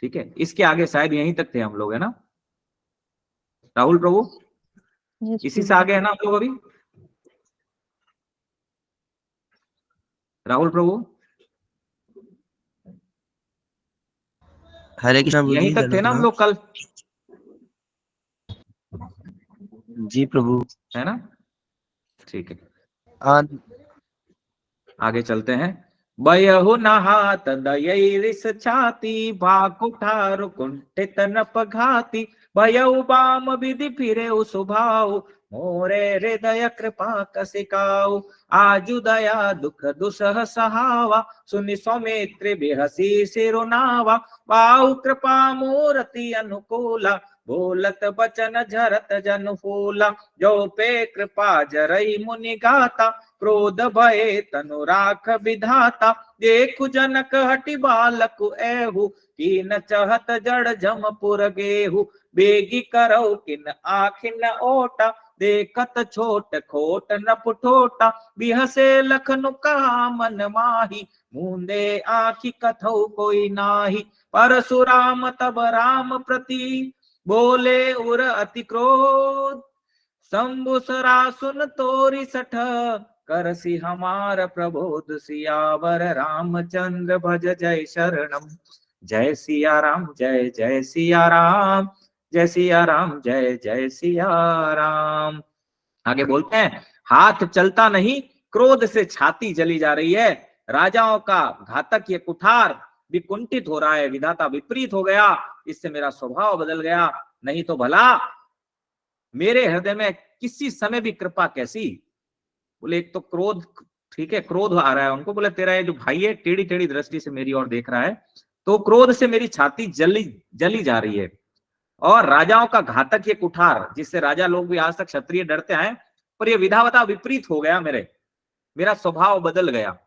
ठीक है, इसके आगे शायद यहीं तक थे हम लोग, है ना राहुल प्रभु? इसी से आगे है ना हम लोग अभी, राहुल प्रभु? हरे कृष्णा प्रभु यहीं जी, तक थे ना हम लोग कल, जी प्रभु, है ना? ठीक है, हाँ आगे चलते हैं। बयहु नहात दयई रिस छाती, भाकुठार कुंठित नप घाती, भयउ बाम विधि फिरे सुभाव, मोरे हृदय कृपा कसिकाऊ, आजु दया दुख दुसह सहावा, सुनि सौमित्र बिहसी सिरुनावा, बाहु कृपा मूर्ति अनुकूला, बोलत बचन झरत जन फूला, जो पे कृपा जरई मुनि गाता, क्रोध भय तनु राख विधाता, देखु जनक हटि बालक एहु, कीन चहत जड़ जमपुर गेहु, बेगी करौ किन आखिन ओटा, देखत छोट खोट न पुठोटा, बिहसे लखनु कहा मन माही, मूंदे आखि कथौ कोई नाही, परशुराम तब राम प्रति, बोले उर अति क्रोध, शंभुसरा सुन तोरी सठ, करसी हमार प्रबोध, सियावर रामचंद्र भज जय शरणम। जय सिया राम, जय जय सिया राम, जय सिया राम, जय जय सिया राम। आगे बोलते हैं, हाथ चलता नहीं, क्रोध से छाती जली जा रही है, राजाओं का घातक ये कुठार भी कुंठित हो रहा है, विधाता विपरीत हो गया, इससे मेरा स्वभाव बदल गया, नहीं तो भला मेरे हृदय में किसी समय भी कृपा कैसी। बोले एक तो क्रोध, ठीक है क्रोध आ रहा है उनको, बोले तेरा ये जो भाई है टेढ़ी टेढ़ी दृष्टि से मेरी ओर देख रहा है, तो क्रोध से मेरी छाती जली जा रही है, और राजाओं का घातक ये कुठार, जिससे राजा लोग भी आज तक क्षत्रिय डरते हैं, पर ये विधावता विपरीत हो गया, मेरा स्वभाव बदल गया।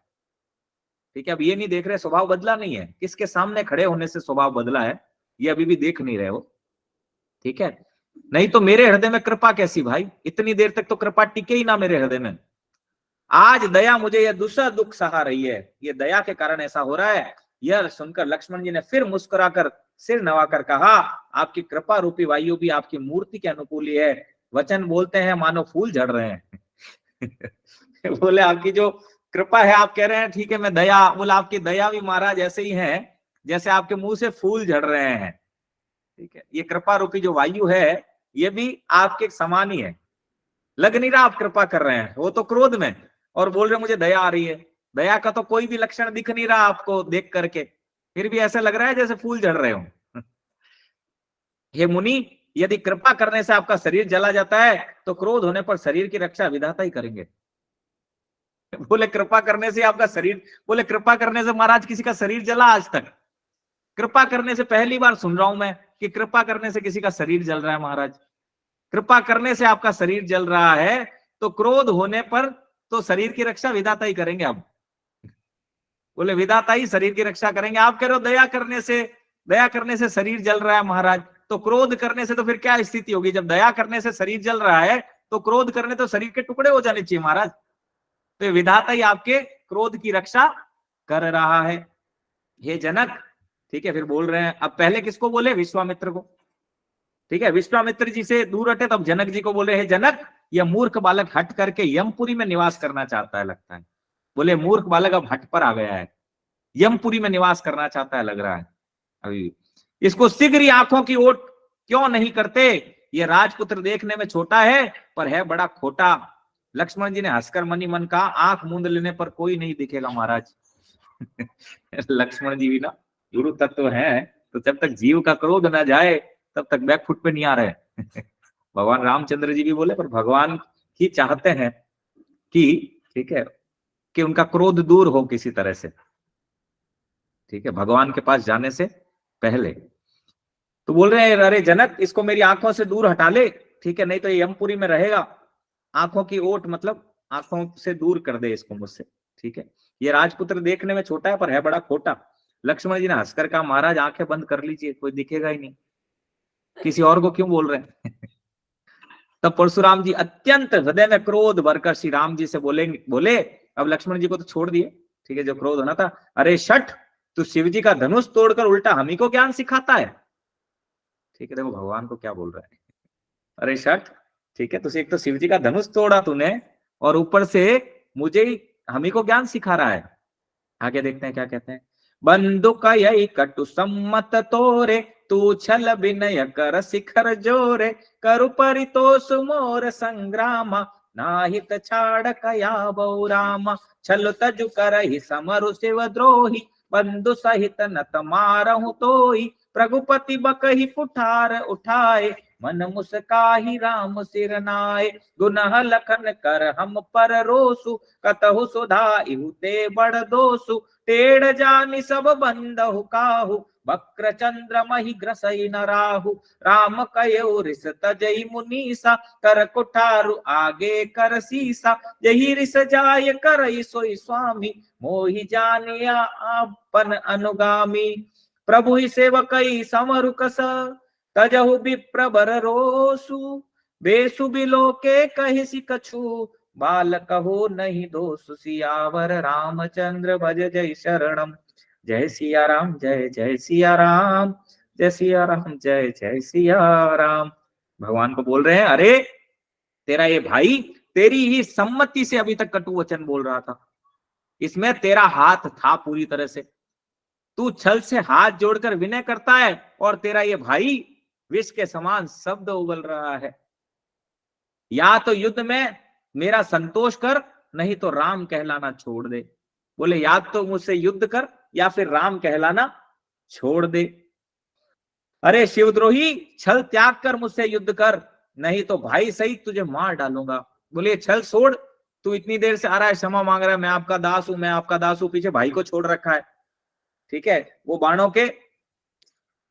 ठीक है, अब ये नहीं देख रहे स्वभाव बदला नहीं है, किसके सामने खड़े होने से स्वभाव बदला है ये अभी भी देख नहीं रहे हो। ठीक है, नहीं तो मेरे हृदय में कृपा कैसी भाई, इतनी देर तक तो कृपा टिके ही ना मेरे हृदय में, आज दया मुझे यह दूसरा दुख सहा रही है, ये दया के कारण ऐसा हो रहा है। यह सुनकर लक्ष्मण जी ने फिर मुस्कुराकर सिर नवाकर कहा, आपकी कृपा रूपी वायु भी आपकी मूर्ति के अनुकूल ही है, वचन बोलते हैं मानो फूल झड़ रहे हैं। बोले आपकी जो कृपा है, आप कह रहे हैं ठीक है मैं दया, बोला आपकी दया भी महाराज ऐसे ही है जैसे आपके मुंह से फूल झड़ रहे हैं। ठीक है, ये कृपा रूपी जो वायु है ये भी आपके समान ही है, लग नहीं रहा आप कृपा कर रहे हैं, वो तो क्रोध में, और बोल रहे मुझे दया आ रही है। दया का तो कोई भी लक्षण दिख नहीं रहा आपको देख करके, फिर भी ऐसा लग रहा है जैसे फूल झड़ रहे हो। हे मुनि, यदि कृपा करने से आपका शरीर जला जाता है तो क्रोध होने पर शरीर की रक्षा विधाता ही करेंगे। बोले कृपा करने से आपका शरीर, बोले कृपा करने से महाराज किसी का शरीर जला आज तक? कृपा करने से पहली बार सुन रहा हूं मैं कि कृपा करने से किसी का शरीर जल रहा है। महाराज, कृपा करने से आपका शरीर जल रहा है, तो क्रोध होने पर तो शरीर की रक्षा विधाता ही करेंगे। आप बोले विधाता ही शरीर की रक्षा करेंगे। आप कह रहे हो दया करने से शरीर जल रहा है। महाराज, तो क्रोध करने से तो फिर क्या स्थिति होगी? जब दया करने से शरीर जल रहा है तो क्रोध करने तो शरीर के टुकड़े हो जाने चाहिए। महाराज, तो विधाता ही आपके क्रोध की रक्षा कर रहा है। हे जनक, ठीक है, फिर बोल रहे हैं। अब पहले किसको बोले? विश्वामित्र को। ठीक है, विश्वामित्र जी से दूर हटे तब जनक जी को बोले, हे जनक, यह मूर्ख बालक हट करके यमपुरी में निवास करना चाहता है लगता है। बोले मूर्ख बालक अब हट पर आ गया है, यमपुरी में निवास करना चाहता है लग रहा है। अभी इसको शीघ्र ही आंखों की ओट क्यों नहीं करते? ये राजपुत्र देखने में छोटा है पर है बड़ा खोटा। लक्ष्मण जी ने हंसकर मनी मन कहा, आंख मूंद लेने पर कोई नहीं दिखेगा महाराज। लक्ष्मण जी भी ना गुरु तत्व है, तो जब तक जीव का क्रोध ना जाए तब तक बैकफुट पे नहीं आ रहे। भगवान रामचंद्र जी भी बोले, पर भगवान ही चाहते हैं कि, ठीक है, कि उनका क्रोध दूर हो किसी तरह से। ठीक है, भगवान के पास जाने से पहले तो बोल रहे हैं, अरे जनक, इसको मेरी आंखों से दूर हटा ले, ठीक है, नहीं तो ये यमपुरी में रहेगा। आंखों की ओट मतलब आंखों से दूर कर दे इसको मुझसे। ठीक है, ये राजपुत्र देखने में छोटा है पर है बड़ा खोटा। लक्ष्मण जी ने हंसकर कहा, महाराज आंखें बंद कर लीजिए, कोई दिखेगा ही नहीं, किसी और को क्यों बोल रहे हैं? तब परशुराम जी अत्यंत हृदय में क्रोध भरकर श्री राम जी से बोले, अब लक्ष्मण जी को तो छोड़ दिए, ठीक है, जो क्रोध होना था, अरे शठ, तू शिव जी का धनुष तोड़कर उल्टा हम ही को ज्ञान सिखाता है। ठीक है, देखो भगवान को क्या बोल रहा है, अरे शठ, ठीक है, तुझे एक तो शिव जी का धनुष तोड़ा तूने और ऊपर से मुझे हम ही को ज्ञान सिखा रहा है। आगे देखते हैं क्या कहते हैं। बंदुक यही कटु सम्मत तोरे, तू छल विनय कर शिखर जोरे, करु परितोष मोर संग्राम, नाहित छाड़ कया बहु राम, छल तजु करहि समरु शिव द्रोही, बंधु सहित नत मारहु तोई, प्रघुपति बकहि पुठार उठाए, मन मुस्काहि राम सिर नाय, गुनह लखन कर हम पर रोसु, कतहु सुधा इहु ते बड़ दोसु, टेढ़ जानि सब बंदहु काहू, वक्र चंद्र महि ग्रसई न राहु, राम कयो रिस तजई मुनीसा, कर कुठारु आगे कर सीसा, यही रिस जाय करई सोई स्वामी, मोहि जानिया आपन अनुगामी, प्रभु ही सेवकई समरु कस, तजहु विप्र बर रोसु, बेसु बिलो के कहि सि कछु, बाल कहो नहीं दोष, सियावर रामचंद्र भज जय शरणम। जय सिया राम, जय जय सिया राम, जय सिया राम, जय जय सिया राम। भगवान को बोल रहे हैं, अरे तेरा ये भाई तेरी ही सम्मति से अभी तक कटु वचन बोल रहा था, इसमें तेरा हाथ था पूरी तरह से। तू छल से हाथ जोड़कर विनय करता है और तेरा ये भाई विष के समान शब्द उगल रहा है। या तो युद्ध में मेरा संतोष कर, नहीं तो राम कहलाना छोड़ दे। बोले या तो मुझसे युद्ध कर या फिर राम कहलाना छोड़ दे। अरे शिवद्रोही, छल त्याग कर मुझसे युद्ध कर, नहीं तो भाई सहित तुझे मार डालूंगा। बोले छल छोड़, तू इतनी देर से आ रहा है, क्षमा मांग रहा है, मैं आपका दास हूं, मैं आपका दास हूं, पीछे भाई को छोड़ रखा है। ठीक है, वो बाणों के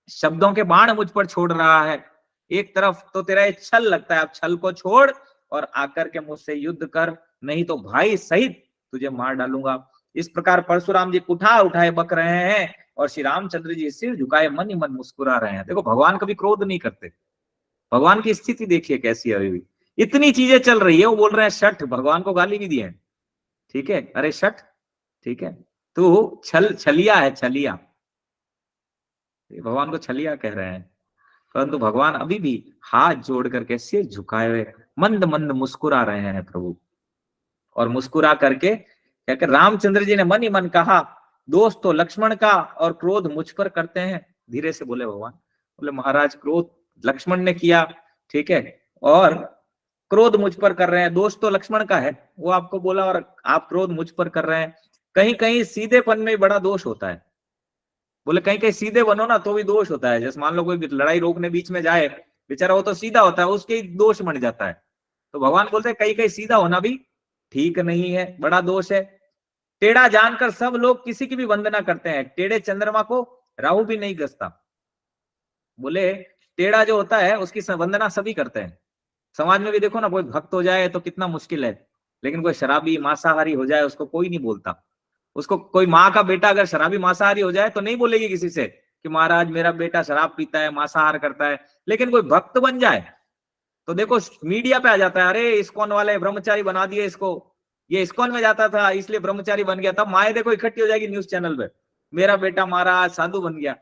शब्दों के बाण मुझ पर छोड़ रहा है। एक तरफ तो तेरा ये छल लगता है, अब छल को छोड़ और आकर के मुझसे युद्ध कर, नहीं तो भाई सहित तुझे मार डालूंगा। इस प्रकार परशुराम जी कुठार उठाए बक रहे हैं और श्री रामचंद्र जी सिर झुकाए मन ही मन मुस्कुरा रहे हैं। देखो भगवान कभी क्रोध नहीं करते। भगवान की स्थिति देखिए कैसी है, अभी भी इतनी चीजें चल रही है, वो बोल रहे हैं शठ, भगवान को गाली भी दी है। ठीक है, अरे शठ, ठीक है, तू छलिया है, छलिया। भगवान को छलिया कह रहे हैं, परंतु भगवान अभी भी हाथ जोड़ करके सिर झुकाए हुए मंद मंद मुस्कुरा रहे हैं प्रभु। और मुस्कुरा करके कहकर रामचंद्र जी ने मन ही मन कहा, दोष तो लक्ष्मण का और क्रोध मुझ पर करते हैं। धीरे से बोले भगवान, बोले महाराज क्रोध लक्ष्मण ने किया, ठीक है, और क्रोध मुझ पर कर रहे हैं, दोष तो लक्ष्मण का है, वो आपको बोला और आप क्रोध मुझ पर कर रहे हैं। कहीं कहीं सीधेपन में बड़ा दोष होता है। बोले कहीं कहीं सीधे बनो ना तो भी दोष होता है। जैसे मान लो कोई लड़ाई रोकने बीच में जाए, बेचारा वो तो सीधा होता है, उसके ही दोष बन जाता है। तो भगवान बोलते हैं कहीं कहीं सीधा होना भी ठीक नहीं है, बड़ा दोष है। टेढ़ा जानकर सब लोग किसी की भी वंदना करते हैं। टेढ़े चंद्रमा को राहु भी नहीं गसता। बोले टेढ़ा जो होता है उसकी वंदना सभी करते हैं। समाज में भी देखो ना, कोई भक्त हो जाए तो कितना मुश्किल है, लेकिन कोई शराबी मांसाहारी हो जाए उसको कोई नहीं बोलता। उसको कोई माँ का बेटा अगर शराबी मांसाहारी हो जाए तो नहीं बोलेगी किसी से कि महाराज मेरा बेटा शराब पीता है, मांसाहार करता है। लेकिन कोई भक्त बन जाए तो देखो मीडिया पे आ जाता है, अरे इस्कॉन वाले ब्रह्मचारी बना दिए इसको, ये इस्कॉन में जाता था इसलिए ब्रह्मचारी बन गया। तब माए देखो इकट्ठी हो जाएगी न्यूज चैनल पे, मेरा बेटा महाराज साधु बन गया।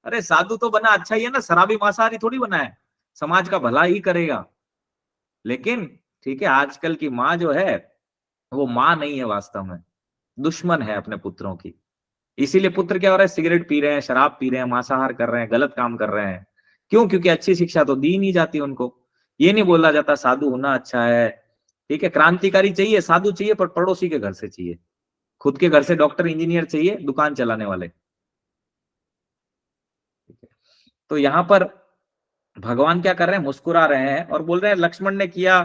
अरे साधु तो बना अच्छा ही है ना, शराबी मांसाहारी थोड़ी बना है, समाज का भला ही करेगा। लेकिन ठीक है, आजकल की माँ जो है वो माँ नहीं है, वास्तव में दुश्मन है अपने पुत्रों की। इसीलिए पुत्र क्या हो रहा है, सिगरेट पी रहे हैं, शराब पी रहे हैं, मांसाहार कर रहे हैं, गलत काम कर रहे हैं। क्यों? क्योंकि अच्छी शिक्षा तो दी नहीं जाती उनको। ये नहीं बोला जाता साधु होना अच्छा है। ठीक है, क्रांतिकारी चाहिए, साधु चाहिए, पर पड़ोसी के घर से चाहिए। खुद के घर से डॉक्टर इंजीनियर चाहिए, दुकान चलाने वाले। तो यहाँ पर भगवान क्या कर रहे हैं, मुस्कुरा रहे हैं और बोल रहे हैं लक्ष्मण ने किया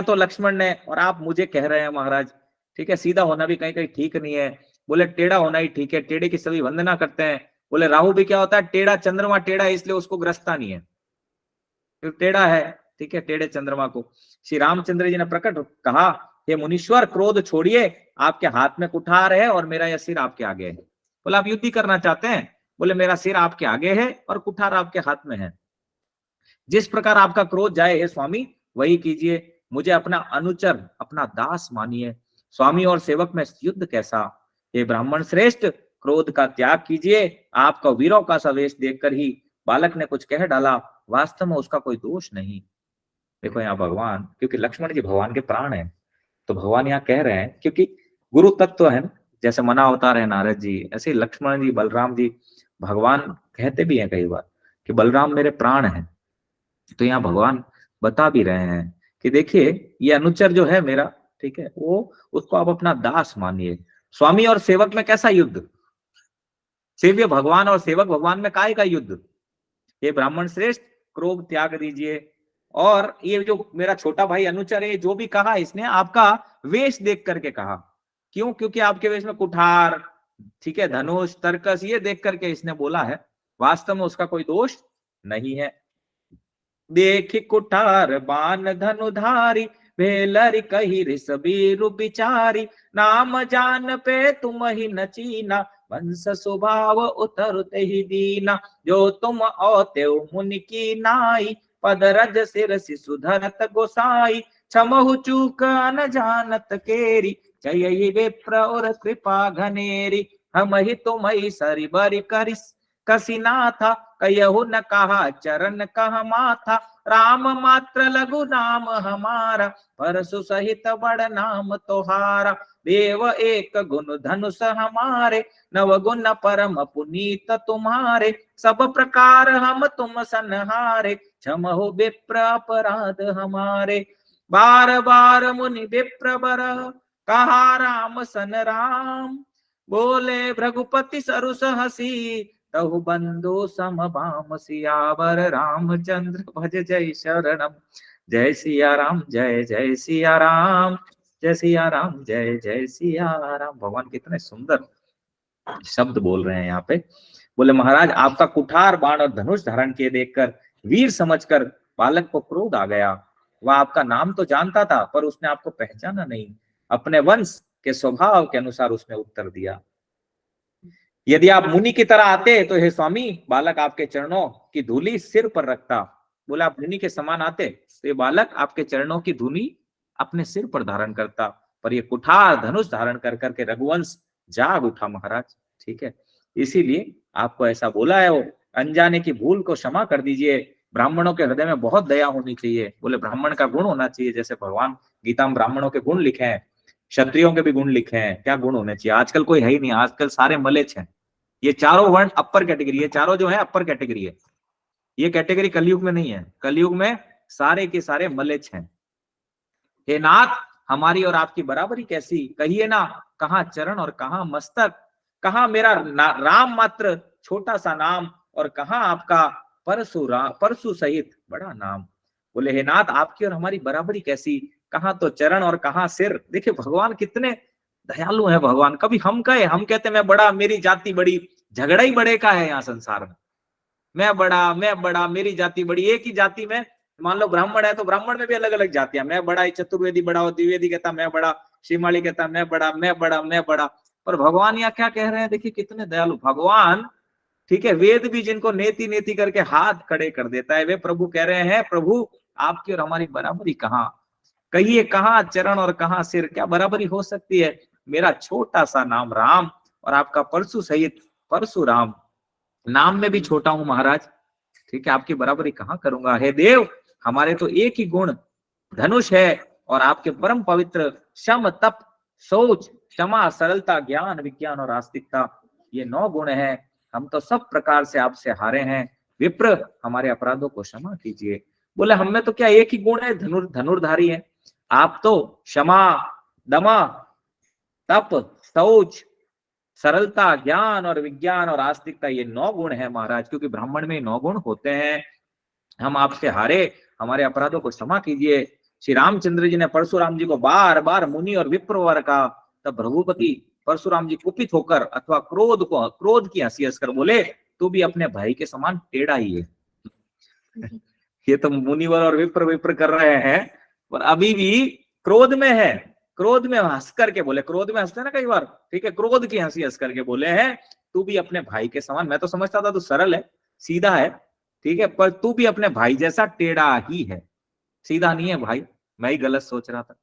तो लक्ष्मण ने, और आप मुझे कह रहे हैं महाराज। ठीक है, सीधा होना भी कहीं कहीं ठीक नहीं है। बोले टेढ़ा होना ही ठीक है, टेढ़े की सभी वंदना करते हैं। बोले राहु भी क्या होता है, टेढ़ा, चंद्रमा टेढ़ा है इसलिए उसको ग्रसता नहीं है, फिर टेढ़ा है। ठीक है, टेढ़े चंद्रमा को श्री रामचंद्र जी ने प्रकट कहा, हे मुनीश्वर क्रोध छोड़िए, आपके हाथ में कुठार है और मेरा यह सिर आपके आगे है। बोले आप युद्ध ही करना चाहते हैं? बोले मेरा सिर आपके आगे है और कुठार आपके हाथ में है। जिस प्रकार आपका क्रोध जाए हे स्वामी वही कीजिए, मुझे अपना अनुचर, अपना दास मानिए। स्वामी और सेवक में युद्ध कैसा? हे ब्राह्मण श्रेष्ठ, क्रोध का त्याग कीजिए। आपका वीरों का सवेश देखकर ही बालक ने कुछ कह डाला, वास्तव में उसका कोई दोष नहीं। देखो यहाँ भगवान, क्योंकि लक्ष्मण जी भगवान के प्राण हैं, तो भगवान यहाँ कह रहे हैं, क्योंकि गुरु तत्व है, जैसे मना अवतार है नारद जी, ऐसे लक्ष्मण जी, बलराम जी, भगवान कहते भी हैं कई बार कि बलराम मेरे प्राण हैं। तो यहाँ भगवान बता भी रहे हैं कि देखिए ये अनुचर जो है मेरा, ठीक है, वो उसको आप अपना दास मानिए। स्वामी और सेवक में कैसा युद्ध? सेव्य भगवान और सेवक भगवान में काय का युद्ध? ये ब्राह्मण श्रेष्ठ, क्रोध त्याग दीजिए। और ये जो मेरा छोटा भाई अनुचर है, जो भी कहा इसने आपका वेश देख करके कहा। क्यों? क्योंकि आपके वेश में कुठार, ठीक है, धनुष, तर्कस, ये देख करके इसने बोला है। वास्तव में उसका कोई दोष नहीं है। देख कुठार बान धनुधारी, भेलरी कही ऋषबीरु बिचारी। नाम जान पे तुम ही न चीना, वंश स्वभाव उतरते ही दीना। जो तुम औते मुनि की नाई, पद रज सिर सुधरत गोसाई। क्षमहु चूक न जानत केरी, जय विप्र और कृपा घनेरी। हम ही तुम ही सरि बरि करिस कसिना था, कयहु न कहा चरण कह माथा। राम मात्र लघु नाम हमारा, परसु सहित बड़ नाम तोहारा। देव एक गुण धनुष हमारे, नव गुण परम पुनीत तुम्हारे। सब प्रकार हम तुम सनहारे, क्षमहु विप्र अपराध हमारे। बार बार मुनि विप्र बर, कहा राम सन राम। बोले भृगुपति सरुस हसी, तहु बंधु सम भाम। सियावर रामचंद्र भज जय शरणम। जय सिया राम, जय जय सिया राम, जय सिया राम, जय जय सिया राम। भगवान कितने सुंदर शब्द बोल रहे हैं यहाँ पे। बोले महाराज आपका कुठार, बाण और धनुष धारण किए देखकर, वीर समझकर बालक को क्रोध आ गया। वह आपका नाम तो जानता था, पर उसने आपको पहचाना नहीं। अपने वंश के स्वभाव के अनुसार उसने उत्तर दिया। यदि आप मुनि की तरह आते तो हे स्वामी, बालक आपके चरणों की धूलि सिर पर रखता। बोला आप मुनि के समान आते तो ये बालक आपके चरणों की धूलि अपने सिर पर धारण करता, पर ये कुठार धनुष धारण कर करके रघुवंश जाग उठा महाराज। ठीक है, इसीलिए आपको ऐसा बोला है। वो अनजाने की भूल को क्षमा कर दीजिए। ब्राह्मणों के हृदय में बहुत दया होनी चाहिए। बोले ब्राह्मण का गुण होना चाहिए, जैसे भगवान गीता में ब्राह्मणों के गुण लिखे हैं, क्षत्रियों के भी गुण लिखे हैं। क्या गुण होने चाहिए? आजकल कोई है ही नहीं, आजकल सारे मलेच्छ हैं। ये चारों वर्ण अपर कैटेगरी है, चारों जो है अपर कैटेगरी है। ये कैटेगरी कलयुग में नहीं है, कलयुग में सारे के सारे मलेच्छ हैं। हे नाथ, हमारी और आपकी बराबरी कैसी? कहिए ना, कहाँ चरण और कहाँ मस्तक, कहाँ मेरा राम मात्र छोटा सा नाम, और कहाँ आपका परशु सहित बड़ा नाम। बोले हे नाथ, आपकी और हमारी बराबरी कैसी? कहाँ तो चरण और कहाँ सिर। देखिए भगवान कितने दयालु है भगवान। कभी हम कहते मैं बड़ा, मेरी जाति बड़ी, झगड़ा ही बड़े का है यहाँ संसार में। मैं बड़ा, मेरी जाति बड़ी। एक ही जाति में मान लो ब्राह्मण है तो ब्राह्मण में भी अलग अलग जातियां, मैं बड़ा, चतुर्वेदी बड़ा हो, द्विवेदी कहता मैं बड़ा, शिवमाली कहता मैं बड़ा, मैं बड़ा, मैं बड़ा। पर भगवान यहाँ क्या कह रहे हैं, देखिए कितने दयालु भगवान। ठीक है, वेद भी जिनको नेति नेति करके हाथ खड़े कर देता है, वे प्रभु कह रहे हैं प्रभु आपकी और हमारी बराबरी कहाँ, कहिए कहाँ चरण और कहाँ सिर, क्या बराबरी हो सकती है। मेरा छोटा सा नाम राम और आपका परशु सहित परशुराम, नाम में भी छोटा हूं महाराज। ठीक है, आपकी बराबरी कहाँ करूंगा। हे देव, हमारे तो एक ही गुण धनुष है और आपके परम पवित्र शम तप सोच क्षमा सरलता ज्ञान विज्ञान और आस्तिकता, ये 9 गुण हैं। हम तो सब प्रकार से आपसे हारे हैं, विप्र हमारे अपराधों को क्षमा कीजिए। बोले हम में तो क्या एक ही गुण है, धनुर्धारी है। आप तो क्षमा, दमा, तप, शौच, सरलता, ज्ञान और विज्ञान और आस्तिकता, ये 9 गुण है महाराज, क्योंकि ब्राह्मण में 9 गुण होते हैं। हम आपसे हारे, हमारे अपराधों को क्षमा कीजिए। श्री रामचंद्र जी ने परशुराम जी को बार बार मुनि और विप्रवर कहा, तब रघुपति परशुराम जी कुपित होकर अथवा क्रोध की हंसी हंसकर बोले, तू भी अपने भाई के समान टेढ़ा ही है। ये तो मुनिवर और विप्र कर रहे हैं, पर अभी भी क्रोध में है। क्रोध में हंस करके बोले, क्रोध में हंसते ना कई बार, ठीक है, क्रोध की हंसी हंस करके बोले हैं, तू भी अपने भाई के समान। मैं तो समझता था तू सरल है, सीधा है, ठीक है, पर तू भी अपने भाई जैसा टेढ़ा ही है, सीधा नहीं है भाई। मैं ही गलत सोच रहा था।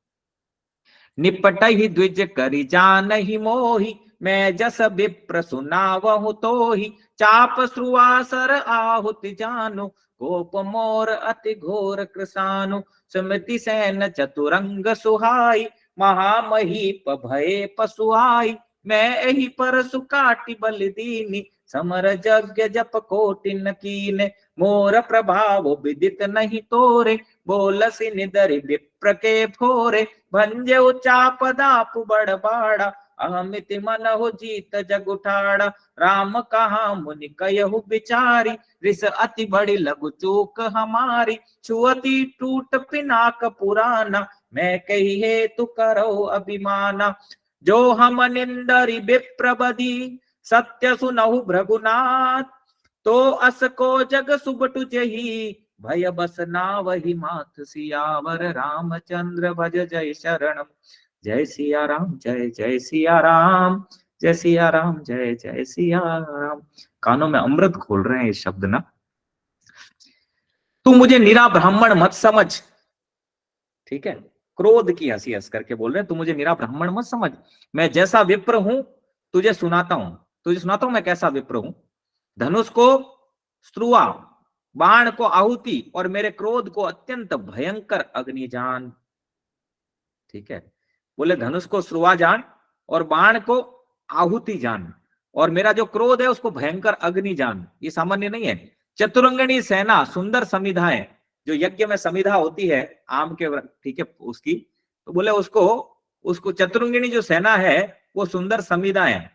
निपट ही द्विज करी जान ही मोही, मैं जस विप्र सुनावहु तो ही, चाप श्रुवासर आहुति जानु, कोप मोर अति घोर कृसानु, सुमति सैन चतुरंग सुहाई, महामहीप भये पशुआई, मैं एहि पर सुकाटि बल दीनी, समर यज्ञ जप कोटिन कीने, मोर प्रभाव विदित नहीं तोरे, बोलसि निदरि विप्र के फोरे, भंजे चाप दापु बड़ बाड़ा, अहमिति मन हो जीत जग उठाड़ा, राम कहा मुनि कयहु बिचारी, रिस अति बड़ी लघु चूक हमारी, छुअती टूट पिनाक पुराना, मैं कही हे तु करो अभिमाना, जो हम निंदरि विप्र बदी, सत्य सुनहु भृगुनाथ, तो अस को जग सुबटु जही, भय बस नावहि माथ सियावर, रामचंद्र भज जय शरणम, जय सिया राम, जय जय सिया राम, जय सिया राम, जय जय सिया राम। कानों में अमृत खोल रहे हैं ये शब्द ना। तू मुझे निरा ब्राह्मण मत समझ, ठीक है, क्रोध की हंसी हंस करके बोल रहे हैं, तू मुझे निरा ब्राह्मण मत समझ, मैं जैसा विप्र हूं तुझे सुनाता हूं मैं कैसा विप्र हूं। धनुष को स्त्रुआ, बाण को आहुति और मेरे क्रोध को अत्यंत भयंकर अग्नि जान। ठीक है, बोले धनुष को स्रुआ जान और बाण को आहुति जान, और मेरा जो क्रोध है उसको भयंकर अग्नि जान। ये सामान्य नहीं है। चतुरंगणी सेना, सुंदर समिधाएं, जो यज्ञ में समिधा होती है आम के, ठीक है, उसकी, तो बोले उसको चतुरंगिणी जो सेना है वो सुंदर समिधाएं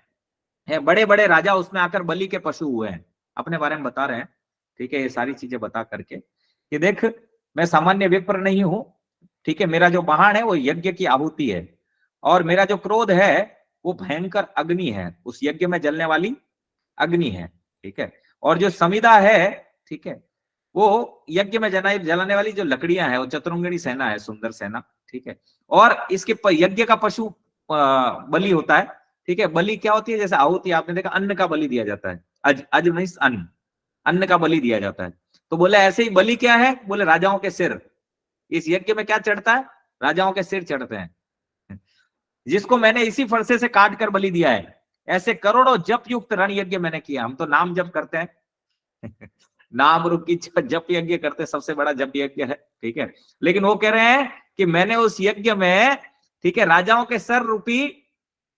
है, बड़े बड़े राजा उसमें आकर बलि के पशु हुए हैं, अपने बारे में बता रहे हैं। ठीक है, ये सारी चीजें बता करके कि देख मैं सामान्य विप्र नहीं हूं, ठीक है, मेरा जो बाण है वो यज्ञ की आहुति है, और मेरा जो क्रोध है वो भयंकर अग्नि है, उस यज्ञ में जलने वाली अग्नि है। ठीक है, और जो समिधा है, ठीक है, वो यज्ञ में जलाने वाली जो लकड़ियां है वो चतुरंगिणी सेना है, सुंदर सेना। ठीक है, और इसके यज्ञ का पशु बलि होता है। ठीक है, बलि क्या होती है, जैसे आहुति आपने देखा अन्न का बलि दिया जाता है, अज मींस अन्न का बलि दिया जाता है। तो बोले ऐसे ही बलि क्या है, बोले राजाओं के सिर। इस यज्ञ में क्या चढ़ता है, राजाओं के सिर चढ़ते हैं, जिसको मैंने इसी फरसे से काट कर बलि दिया है। ऐसे करोड़ों जप युक्त रण यज्ञ मैंने किया। हम तो नाम जप करते हैं नाम रूप की जप यज्ञ करते हैं, सबसे बड़ा जप यज्ञ है। ठीक है, लेकिन वो कह रहे हैं कि मैंने उस यज्ञ में, ठीक है, राजाओं के सर रूपी,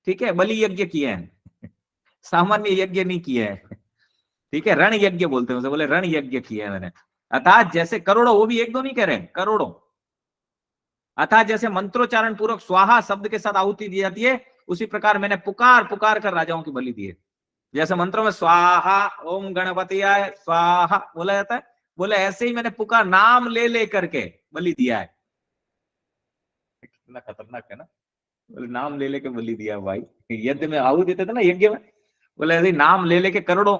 ठीक है, बलि यज्ञ किए हैं, सामान्य यज्ञ नहीं किए हैं। ठीक है, रण यज्ञ बोलते हैं उसे, बोले रण यज्ञ किए हैं मैंने। अर्थात जैसे करोड़ों, वो भी एक दो नहीं कह रहे, करोड़ों। अर्थात जैसे मंत्रोच्चारण पूर्वक स्वाहा शब्द के साथ आहुति दी जाती है, उसी प्रकार मैंने पुकार कर राजाओं की बलि दी है। जैसे मंत्रों में स्वाहा ओम गणपतियाय स्वाहा बोला जाता है, बोले ऐसे ही मैंने पुकार नाम ले करके बलि दिया है। कितना खतरनाक है ना। बोले नाम ले लेके बलि दिया भाई, यज्ञ में आहुति देते थे ना यज्ञ में, बोले ऐसे नाम ले लेके करोड़ों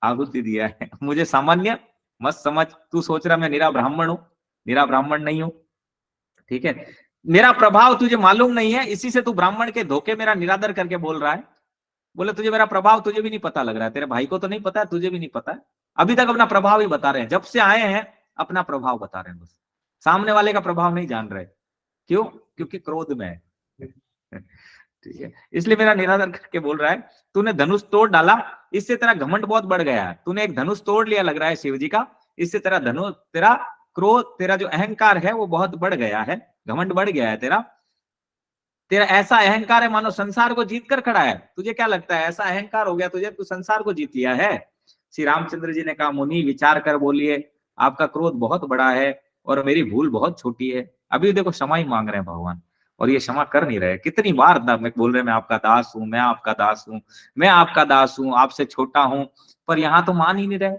आहुति दिया है। मुझे सामान्य मत समझ, तू सोच रहा मैं निरा ब्राह्मण हूं, निरा ब्राह्मण नहीं हूं, ठीक है। मेरा प्रभाव तुझे मालूम नहीं है, इसी से तू ब्राह्मण के धोखे मेरा निरादर करके बोल रहा है। बोले तुझे मेरा प्रभाव तुझे भी नहीं पता लग रहा है, तेरे भाई को तो नहीं पता है, तुझे भी नहीं पता है, अभी तक अपना प्रभाव ही बता रहे हैं, जब से आए हैं अपना प्रभाव बता रहे हैं, बस सामने वाले का प्रभाव नहीं जान रहे। क्यों? क्योंकि क्रोध में है, ठीक है। इसलिए मेरा निरादर करके बोल रहा है, तूने धनुष तोड़ डाला, इससे तेरा घमंड बहुत बढ़ गया है, तूने एक धनुष तोड़ लिया लग रहा है शिव जी का, इससे तेरा तेरा क्रोध, तेरा जो अहंकार है वो बहुत बढ़ गया है, घमंड बढ़ गया है तेरा ऐसा अहंकार है मानो संसार को जीत कर खड़ा है। तुझे क्या लगता है ऐसा अहंकार हो गया तुझे, तू संसार को जीत लिया है? श्री रामचंद्र जी ने कहा, मुनि विचार कर बोलिए, आपका क्रोध बहुत बड़ा है और मेरी भूल बहुत छोटी है। अभी देखो क्षमा ही मांग रहे हैं भगवान, और ये क्षमा कर नहीं रहे। कितनी बार बोल रहे मैं आपका दास हूं, मैं आपका दास हूं, मैं आपका दास हूं, आपसे छोटा हूं, पर यहाँ तो मान ही नहीं रहे।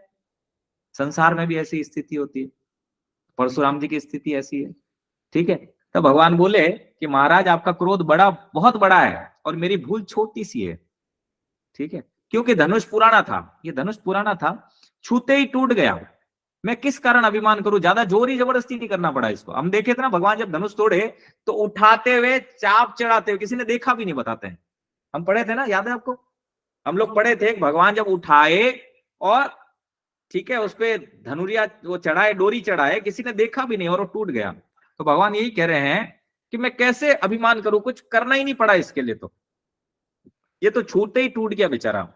संसार में भी ऐसी स्थिति होती है, परशुराम जी की स्थिति ऐसी है, ठीक है। तो भगवान बोले कि महाराज आपका क्रोध बहुत बड़ा है और मेरी भूल छोटी सी है, ठीक है। क्योंकि धनुष पुराना था, ये धनुष पुराना था, छूते ही टूट गया। मैं किस कारण अभिमान करूं, ज्यादा जोर ही जबरदस्ती नहीं करना पड़ा इसको। हम देखे थे ना भगवान जब धनुष तोड़े तो उठाते हुए, चाप चढ़ाते हुए, किसी ने देखा भी नहीं, बताते हैं, हम पढ़े थे ना, याद है आपको? हम लोग पढ़े थे भगवान जब उठाए और ठीक है उस पे धनुरिया वो चढ़ाए, डोरी चढ़ाए, किसी ने देखा भी नहीं और वो टूट गया। तो भगवान यही कह रहे हैं कि मैं कैसे अभिमान करूं, कुछ करना ही नहीं पड़ा इसके लिए, तो ये तो छूटे ही टूट गया बेचारा।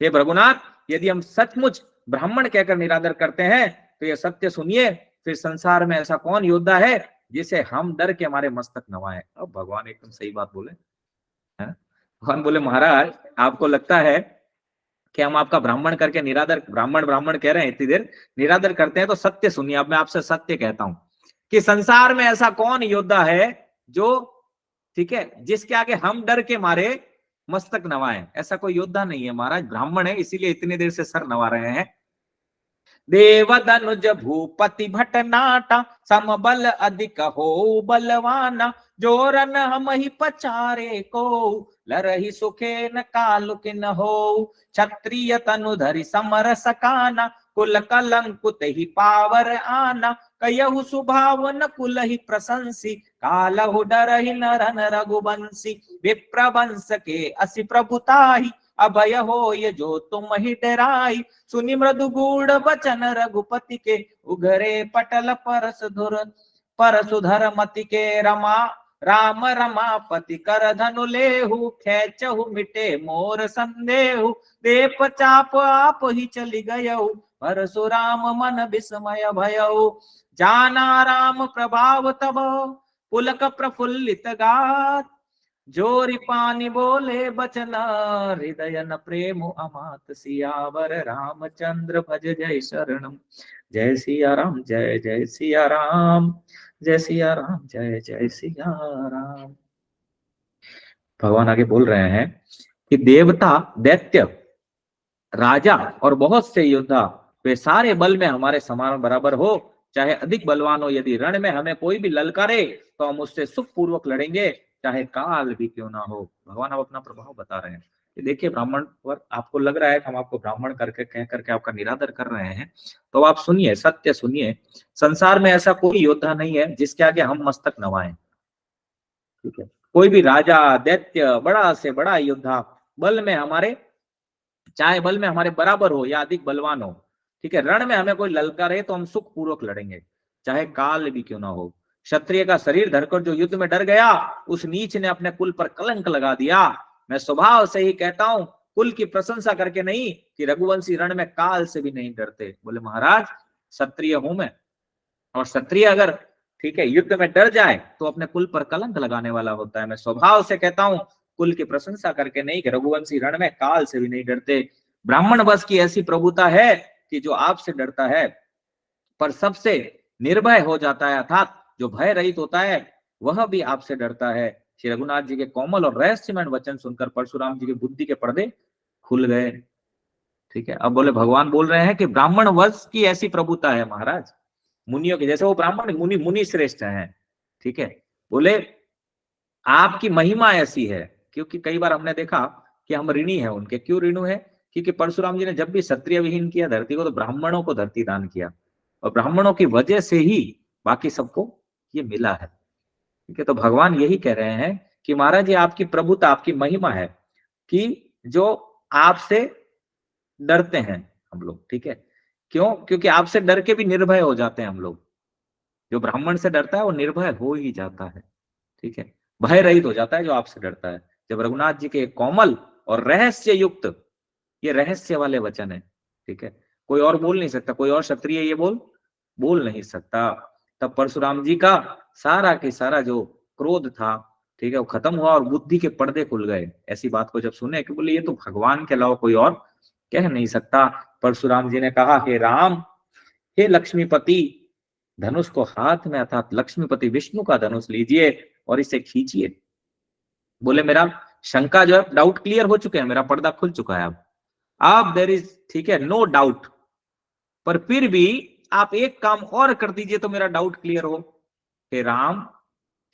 हे रघुनाथ, यदि हम सचमुच ब्राह्मण कहकर निरादर करते हैं तो ये सत्य सुनिए, फिर संसार में ऐसा कौन योद्धा है जिसे हम डर के हमारे मस्तक नवाएं। अब भगवान एकदम सही बात बोले हैं। भगवान बोले महाराज आपको लगता है कि हम आपका ब्राह्मण करके निरादर, ब्राह्मण कह रहे हैं इतनी देर, निरादर करते हैं, तो सत्य सुनिए। अब मैं आपसे सत्य कहता हूं कि संसार में ऐसा कौन योद्धा है जो, ठीक है, जिसके आगे हम डर के मारे मस्तक नवाएं। ऐसा कोई योद्धा नहीं है महाराज, ब्राह्मण है इसीलिए इतनी देर से सर नवा रहे हैं। देव धनुज भूपति भट नाटा, समबल अधिक हो बलवाना, जोरन हम ही पचारे को, लरहि सुखे न कालु किन हो, क्षत्रिय तनु धरि समर सकाना, कुल कलंकुत ही पावर आना, कयहु सुभाव न कुल ही प्रशंसी, कालहु डरहि नरन रघुवंशी, विप्रवंश के असि प्रभुताहि, अभय हो ये जो तुम ही डराई, सुनि मृदु गूढ़ बचन रघुपति के, उघरे पटल परसुधर मति के, राम रमापति कर धनु लेहु, खेचहु मिटे मोर संदेहु, देप चाप आप ही चली गयऊ, परशुराम मन विस्मय भयऊ, जाना राम प्रभाव तब पुलक प्रफुल्लित गात, जोरि पानी बोले बचन हृदय न प्रेम अमात, सियावर रामचंद्र भज जय शरणम, जय सिया राम जय जय सिया राम, जय सिया राम जय जय सिया राम। भगवान आगे बोल रहे हैं कि देवता, दैत्य, राजा और बहुत से योद्धा, वे सारे बल में हमारे समान बराबर हो, चाहे अधिक बलवान हो। यदि रण में हमें कोई भी ललकारे तो हम उससे सुख पूर्वक लड़ेंगे, चाहे काल भी क्यों ना हो। भगवान अब अपना प्रभाव बता रहे हैं कि देखिए ब्राह्मण पर आपको लग रहा है कि हम आपको ब्राह्मण करके कह करके आपका निरादर कर रहे हैं, तो आप सुनिए, सत्य सुनिए, संसार में ऐसा कोई योद्धा नहीं है जिसके आगे हम मस्तक नवाएं, ठीक है। कोई भी राजा, दैत्य, बड़ा से बड़ा योद्धा, बल में हमारे, चाहे बल में हमारे बराबर हो या अधिक बलवान हो, ठीक है, रण में हमें कोई ललकारे तो हम सुख पूर्वक लड़ेंगे, चाहे काल भी क्यों ना हो। क्षत्रिय का शरीर धरकर जो युद्ध में डर गया, उस नीच ने अपने कुल पर कलंक लगा दिया। मैं स्वभाव से ही कहता हूं, कुल की प्रशंसा करके नहीं, कि रघुवंशी रण में काल से भी नहीं डरते। बोले महाराज क्षत्रिय हूं मैं, और क्षत्रिय अगर, ठीक है, युद्ध में डर जाए तो अपने कुल पर कलंक लगाने वाला होता है। मैं स्वभाव से कहता हूं, कुल की प्रशंसा करके नहीं, कि रघुवंशी रण में काल से भी नहीं डरते। ब्राह्मण बस की ऐसी प्रभुता है कि जो आपसे डरता है पर सबसे निर्भय हो जाता है, अर्थात जो भय रहित होता है वह भी आपसे डरता है। श्री रघुनाथ जी के कोमल और रहस्यमय वचन सुनकर परशुराम जी के बुद्धि के पर्दे खुल गए, ठीक है। अब बोले, भगवान बोल रहे हैं कि ब्राह्मण वंश की ऐसी प्रभुता है महाराज, मुनियों की, जैसे वो ब्राह्मण मुनि श्रेष्ठ हैं, ठीक है। बोले आपकी महिमा ऐसी है, क्योंकि कई बार हमने देखा कि हम ऋणी हैं उनके। क्यों ऋणी है? क्योंकि परशुराम जी ने जब भी क्षत्रिय विहीन किया धरती को, तो ब्राह्मणों को धरती दान किया, और ब्राह्मणों की वजह से ही बाकी सबको ये मिला है। ठीक है, तो भगवान यही कह रहे हैं कि महाराज ये आपकी प्रभुता, आपकी महिमा है कि जो आपसे डरते हैं हम लोग। ठीक है, क्यों? क्योंकि आपसे डर के भी निर्भय हो जाते हैं हम लोग। जो ब्राह्मण से डरता है वो निर्भय हो ही जाता है। ठीक है, भय रहित हो जाता है जो आपसे डरता है। जब रघुनाथ जी के कोमल और रहस्य युक्त, ये रहस्य वाले वचन है। ठीक है, कोई और बोल नहीं सकता, कोई और क्षत्रिय ये बोल नहीं सकता। तब परशुराम जी का सारा के सारा जो क्रोध था, ठीक है, वो खत्म हुआ और बुद्धि के पर्दे खुल गए। ऐसी बात को जब सुने कि बोले ये तो भगवान के अलावा कोई और कह नहीं सकता। परशुराम जी ने कहा, हे राम, हे लक्ष्मीपति, धनुष को हाथ में अर्थात लक्ष्मीपति विष्णु का धनुष लीजिए और इसे खींचिए। बोले मेरा शंका जो है, डाउट क्लियर हो चुके हैं, मेरा पर्दा खुल चुका है अब देयर इज, ठीक है, नो डाउट। पर फिर भी आप एक काम और कर दीजिए तो मेरा डाउट क्लियर हो। हे राम,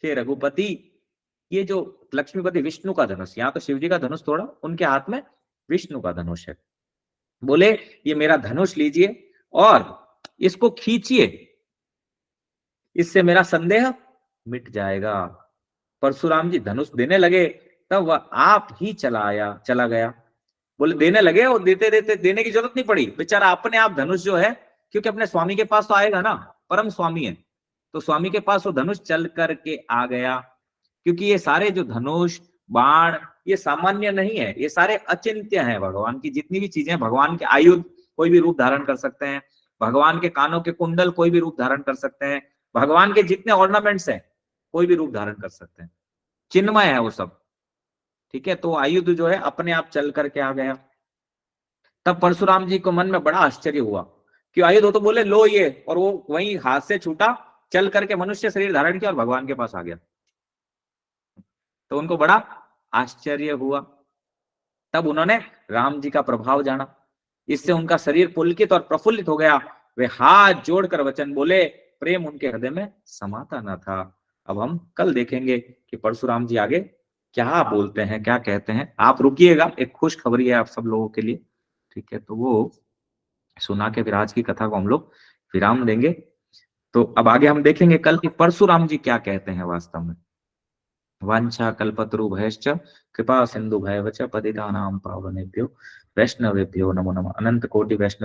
हे रघुपति, ये जो लक्ष्मीपति विष्णु का धनुष, यहां तो शिव जी का धनुष थोड़ा, उनके हाथ में विष्णु का धनुष है। बोले ये मेरा धनुष लीजिए और इसको खींचिए, इससे मेरा संदेह मिट जाएगा। परशुराम जी धनुष देने लगे, तब वह आप ही चला गया। बोले देने लगे और देने की जरूरत नहीं पड़ी, बेचारा अपने आप धनुष जो है, क्योंकि अपने स्वामी के पास तो आएगा ना, परम स्वामी है, तो स्वामी के पास वो धनुष चल करके आ गया। क्योंकि ये सारे जो धनुष बाण ये सामान्य नहीं है, ये सारे अचिंत्य हैं। भगवान की जितनी भी चीजें, भगवान के आयुध कोई भी रूप धारण कर सकते हैं, भगवान के कानों के कुंडल कोई भी रूप धारण कर सकते हैं, भगवान के जितने ऑर्नामेंट्स हैं कोई भी रूप धारण कर सकते हैं, चिन्मय है वो सब। ठीक है, तो आयुध जो है अपने आप चल करके आ गया। तब परशुराम जी को मन में बड़ा आश्चर्य हुआ कि आयुध हो, तो बोले लो ये, और वो वहीं हाथ से छूटा, चल करके मनुष्य शरीर धारण किया और भगवान के पास आ गया। तो उनको बड़ा आश्चर्य हुआ। तब उन्होंने राम जी का प्रभाव जाना, इससे उनका शरीर पुलकित और प्रफुल्लित हो गया। वे हाथ जोड़कर वचन बोले, प्रेम उनके हृदय में समाता न था। अब हम कल देखेंगे कि परशुराम जी आगे क्या बोलते हैं, क्या कहते हैं। आप रुकिएगा, एक खुश खबरी है आप सब लोगों के लिए। ठीक है, तो वो सुना के फिर आज की कथा को हम लोग विराम देंगे। तो अब आगे हम देखेंगे कल की परशुराम जी क्या कहते हैं वास्तव में। वांछा कल्पतरुभ्यश्च कृपा सिंधुभ्यश्च पतितानां पावनेभ्यो वैष्णवेभ्यो नमो नमः। अनंत कोटि वैष्णव